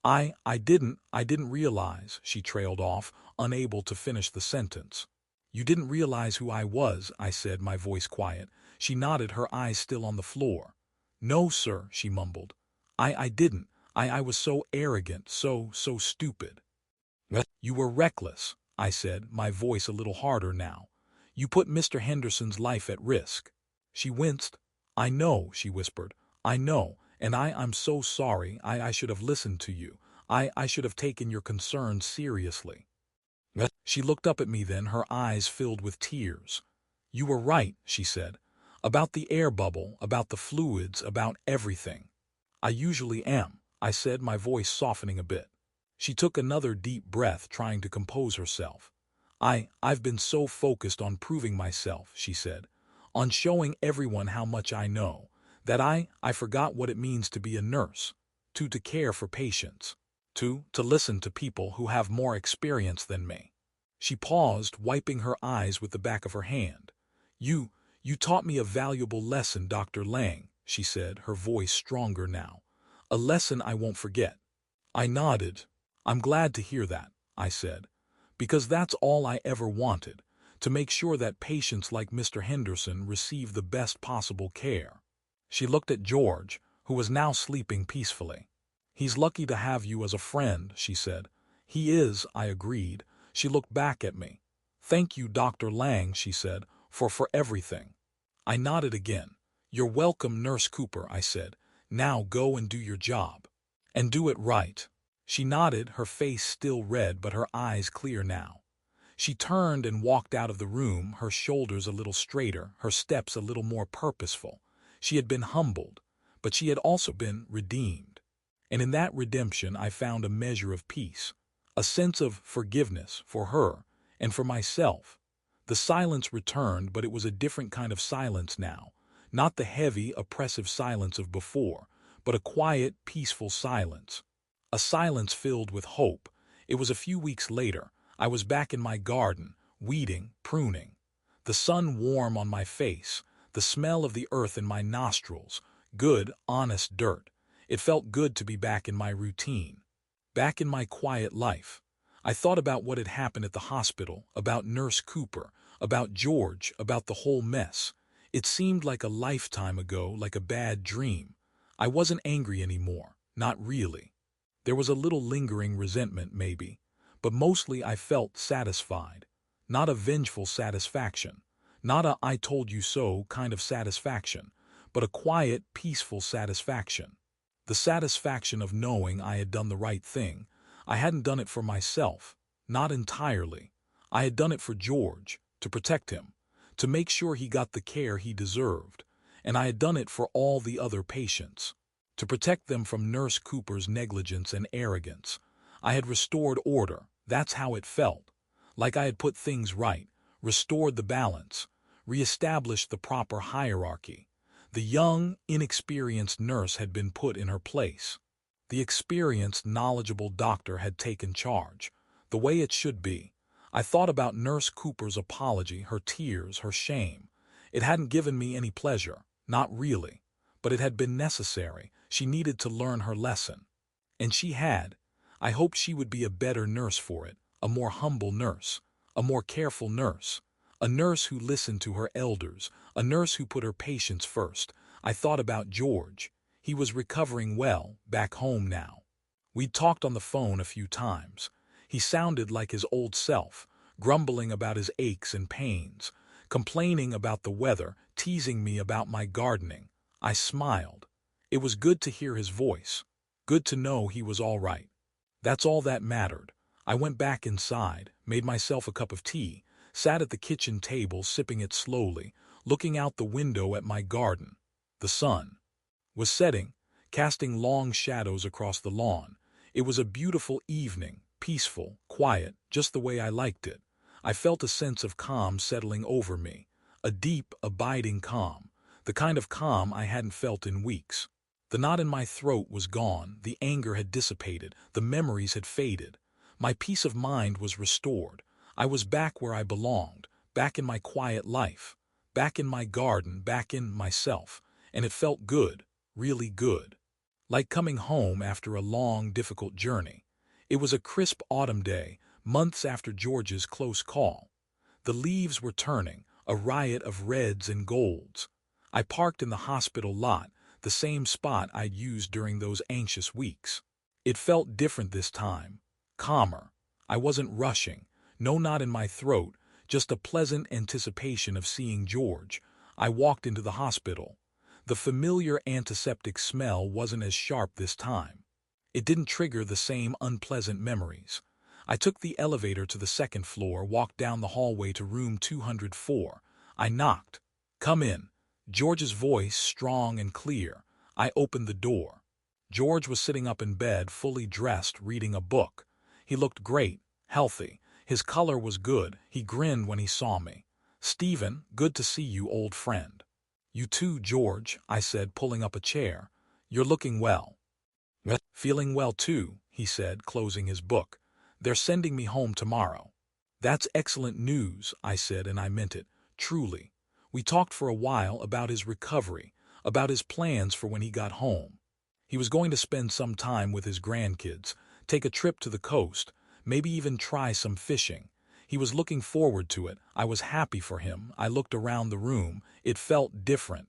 I didn't realize," she trailed off, unable to finish the sentence. "You didn't realize who I was," I said, my voice quiet. She nodded, her eyes still on the floor. "No, sir," she mumbled. I didn't. I was so arrogant, so stupid." "You were reckless," I said, my voice a little harder now. "You put Mr. Henderson's life at risk." She winced. "I know," she whispered. "I know, and I'm so sorry. I should have listened to you. I should have taken your concerns seriously." She looked up at me then, her eyes filled with tears. "You were right," she said. "About the air bubble, about the fluids, about everything. I usually am. I said, my voice softening a bit. She took another deep breath, trying to compose herself. I've been so focused on proving myself, she said, on showing everyone how much I know, that I forgot what it means to be a nurse, to care for patients, to listen to people who have more experience than me. She paused, wiping her eyes with the back of her hand. You taught me a valuable lesson, Dr. Lang, she said, her voice stronger now. A lesson I won't forget. I nodded. I'm glad to hear that, I said, because that's all I ever wanted, to make sure that patients like Mr. Henderson receive the best possible care. She looked at George, who was now sleeping peacefully. He's lucky to have you as a friend, she said. He is, I agreed. She looked back at me. Thank you, Dr. Lang, she said, for everything. I nodded again. You're welcome, Nurse Cooper, I said. Now go and do your job. And do it right. She nodded, her face still red but her eyes clear now. She turned and walked out of the room, her shoulders a little straighter, her steps a little more purposeful. She had been humbled, but she had also been redeemed. And in that redemption I found a measure of peace, a sense of forgiveness for her and for myself. The silence returned, but it was a different kind of silence now, not the heavy, oppressive silence of before, but a quiet, peaceful silence. A silence filled with hope. It was a few weeks later. I was back in my garden, weeding, pruning. The sun warm on my face, the smell of the earth in my nostrils, good, honest dirt. It felt good to be back in my routine, back in my quiet life. I thought about what had happened at the hospital, about Nurse Cooper, about George, about the whole mess. It seemed like a lifetime ago, like a bad dream. I wasn't angry anymore, not really. There was a little lingering resentment, maybe, but mostly I felt satisfied. Not a vengeful satisfaction, not a I told you so kind of satisfaction, but a quiet, peaceful satisfaction. The satisfaction of knowing I had done the right thing. I hadn't done it for myself, not entirely. I had done it for George, to protect him, to make sure he got the care he deserved, and I had done it for all the other patients, to protect them from Nurse Cooper's negligence and arrogance. I had restored order, that's how it felt, like I had put things right, restored the balance, reestablished the proper hierarchy. The young, inexperienced nurse had been put in her place. The experienced, knowledgeable doctor had taken charge, the way it should be. I thought about Nurse Cooper's apology, her tears, her shame. It hadn't given me any pleasure, not really, but it had been necessary. She needed to learn her lesson. And she had. I hoped she would be a better nurse for it, a more humble nurse, a more careful nurse, a nurse who listened to her elders, a nurse who put her patients first. I thought about George. He was recovering well, back home now. We'd talked on the phone a few times. He sounded like his old self, grumbling about his aches and pains, complaining about the weather, teasing me about my gardening. I smiled. It was good to hear his voice, good to know he was all right. That's all that mattered. I went back inside, made myself a cup of tea, sat at the kitchen table sipping it slowly, looking out the window at my garden. The sun was setting, casting long shadows across the lawn. It was a beautiful evening, peaceful, quiet, just the way I liked it. I felt a sense of calm settling over me, a deep, abiding calm, the kind of calm I hadn't felt in weeks. The knot in my throat was gone, the anger had dissipated, the memories had faded. My peace of mind was restored. I was back where I belonged, back in my quiet life, back in my garden, back in myself, and it felt good, really good. Like coming home after a long, difficult journey. It was a crisp autumn day, months after George's close call. The leaves were turning, a riot of reds and golds. I parked in the hospital lot, the same spot I'd used during those anxious weeks. It felt different this time, calmer. I wasn't rushing, no knot in my throat, just a pleasant anticipation of seeing George. I walked into the hospital. The familiar antiseptic smell wasn't as sharp this time. It didn't trigger the same unpleasant memories. I took the elevator to the second floor, walked down the hallway to room 204. I knocked. "Come in." George's voice, strong and clear. I opened the door. George was sitting up in bed, fully dressed, reading a book. He looked great, healthy. His color was good. He grinned when he saw me. "Stephen, good to see you, old friend." "You too, George," I said, pulling up a chair. "You're looking well." "Feeling well too," he said, closing his book. "They're sending me home tomorrow." "That's excellent news," I said, and I meant it, truly. We talked for a while about his recovery, about his plans for when he got home. He was going to spend some time with his grandkids, take a trip to the coast, maybe even try some fishing. He was looking forward to it. I was happy for him. I looked around the room. It felt different,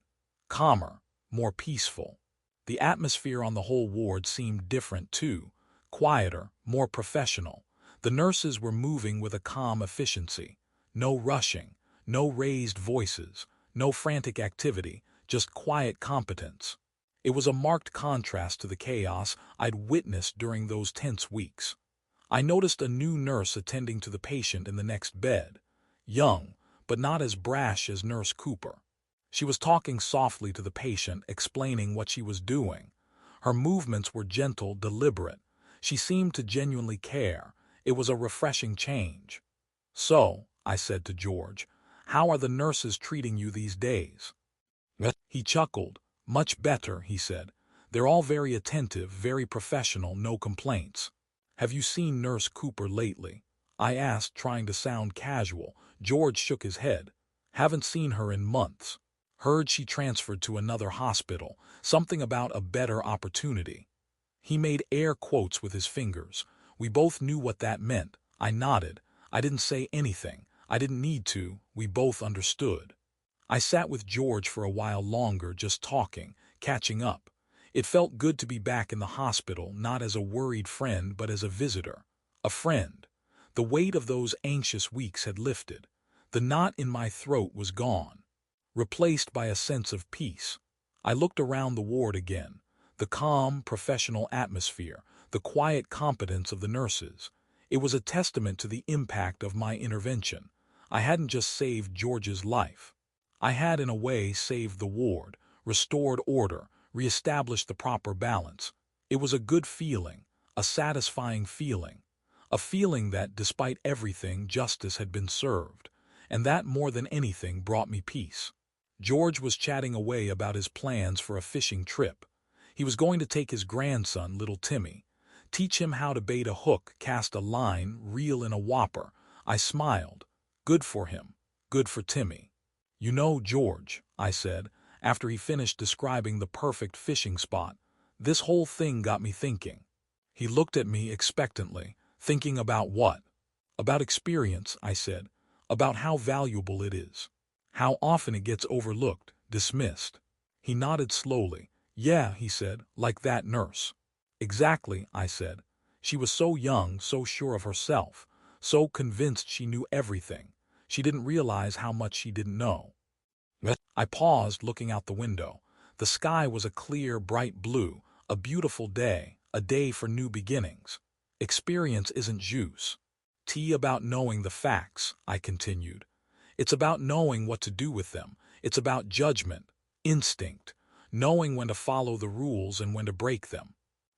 calmer, more peaceful. The atmosphere on the whole ward seemed different too, quieter, more professional. The nurses were moving with a calm efficiency. No rushing, no raised voices, no frantic activity, just quiet competence. It was a marked contrast to the chaos I'd witnessed during those tense weeks. I noticed a new nurse attending to the patient in the next bed. Young, but not as brash as Nurse Cooper. She was talking softly to the patient, explaining what she was doing. Her movements were gentle, deliberate. She seemed to genuinely care. It was a refreshing change. "So," I said to George, "how are the nurses treating you these days?" He chuckled. "Much better," he said. "They're all very attentive, very professional, no complaints." "Have you seen Nurse Cooper lately?" I asked, trying to sound casual. George shook his head. "Haven't seen her in months. Heard she transferred to another hospital, something about a better opportunity." He made air quotes with his fingers. We both knew what that meant. I nodded. I didn't say anything. I didn't need to. We both understood. I sat with George for a while longer, just talking, catching up. It felt good to be back in the hospital, not as a worried friend, but as a visitor. A friend. The weight of those anxious weeks had lifted. The knot in my throat was gone, replaced by a sense of peace. I looked around the ward again. The calm, professional atmosphere, the quiet competence of the nurses. It was a testament to the impact of my intervention. I hadn't just saved George's life. I had, in a way, saved the ward, restored order, reestablished the proper balance. It was a good feeling, a satisfying feeling. A feeling that, despite everything, justice had been served. And that, more than anything, brought me peace. George was chatting away about his plans for a fishing trip. He was going to take his grandson, little Timmy, teach him how to bait a hook, cast a line, reel in a whopper. I smiled. Good for him. Good for Timmy. "You know, George," I said, after he finished describing the perfect fishing spot, "this whole thing got me thinking." He looked at me expectantly. "Thinking about what?" "About experience," I said. "About how valuable it is. How often it gets overlooked, dismissed." He nodded slowly. "Yeah," he said, "like that nurse." "Exactly," I said. "She was so young, so sure of herself, so convinced she knew everything. She didn't realize how much she didn't know." I paused, looking out the window. The sky was a clear, bright blue, a beautiful day, a day for new beginnings. Experience isn't juice. Tea about knowing the facts, I continued. It's about knowing what to do with them. It's about judgment, instinct, knowing when to follow the rules and when to break them.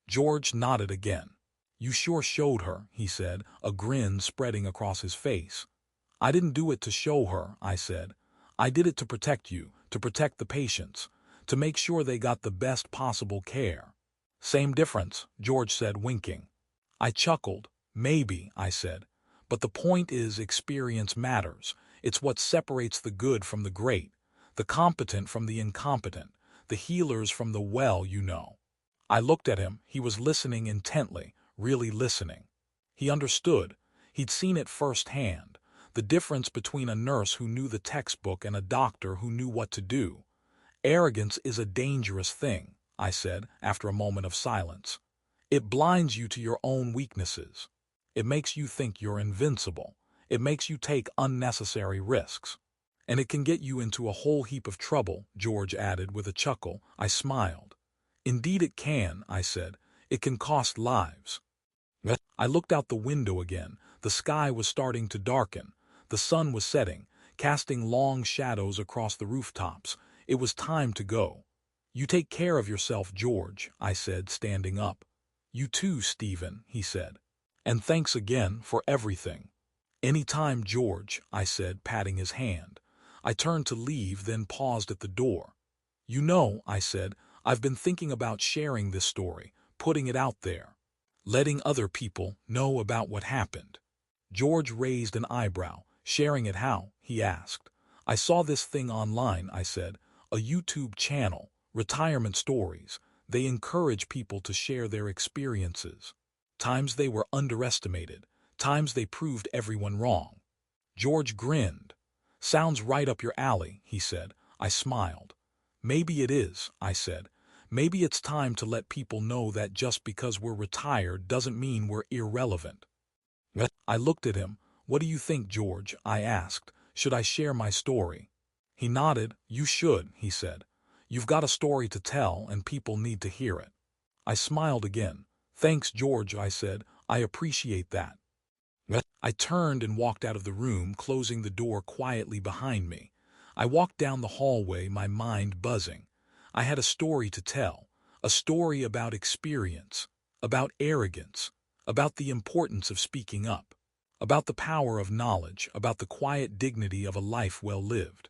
George nodded again. "You sure showed her," he said, a grin spreading across his face. "I didn't do it to show her," I said. "I did it to protect you, to protect the patients, to make sure they got the best possible care." "Same difference," George said, winking. I chuckled. "Maybe," I said. "But the point is, experience matters. It's what separates the good from the great, the competent from the incompetent, the healers from the well, you know." I looked at him. He was listening intently, really listening. He understood. He'd seen it firsthand. The difference between a nurse who knew the textbook and a doctor who knew what to do. "Arrogance is a dangerous thing," I said, after a moment of silence. "It blinds you to your own weaknesses. It makes you think you're invincible. It makes you take unnecessary risks. And it can get you into a whole heap of trouble," George added with a chuckle. I smiled. "Indeed it can," I said. "It can cost lives." I looked out the window again. The sky was starting to darken. The sun was setting, casting long shadows across the rooftops. It was time to go. You take care of yourself, George, I said, standing up. You too, Stephen, he said. And thanks again for everything. Any time, George, I said, patting his hand. I turned to leave, then paused at the door. You know, I said, I've been thinking about sharing this story, putting it out there, letting other people know about what happened. George raised an eyebrow. Sharing it how? He asked. I saw this thing online, I said, a YouTube channel, Retirement Stories. They encourage people to share their experiences. Times they were underestimated, times they proved everyone wrong. George grinned. Sounds right up your alley, he said. I smiled. Maybe it is, I said. Maybe it's time to let people know that just because we're retired doesn't mean we're irrelevant. I looked at him. What do you think, George? I asked. Should I share my story? He nodded. You should, he said. You've got a story to tell and people need to hear it. I smiled again. Thanks, George, I said. I appreciate that. I turned and walked out of the room, closing the door quietly behind me. I walked down the hallway, my mind buzzing. I had a story to tell, a story about experience, about arrogance, about the importance of speaking up, about the power of knowledge, about the quiet dignity of a life well lived.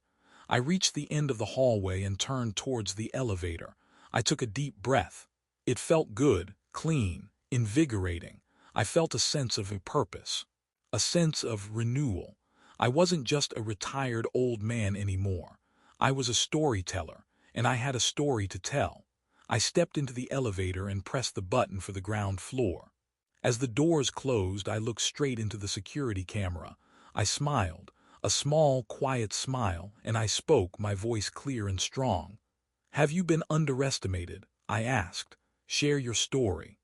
I reached the end of the hallway and turned towards the elevator. I took a deep breath. It felt good, clean, invigorating. I felt a sense of purpose, a sense of renewal. I wasn't just a retired old man anymore. I was a storyteller, and I had a story to tell. I stepped into the elevator and pressed the button for the ground floor. As the doors closed, I looked straight into the security camera. I smiled, a small, quiet smile, and I spoke, my voice clear and strong. Have you been underestimated? I asked. Share your story.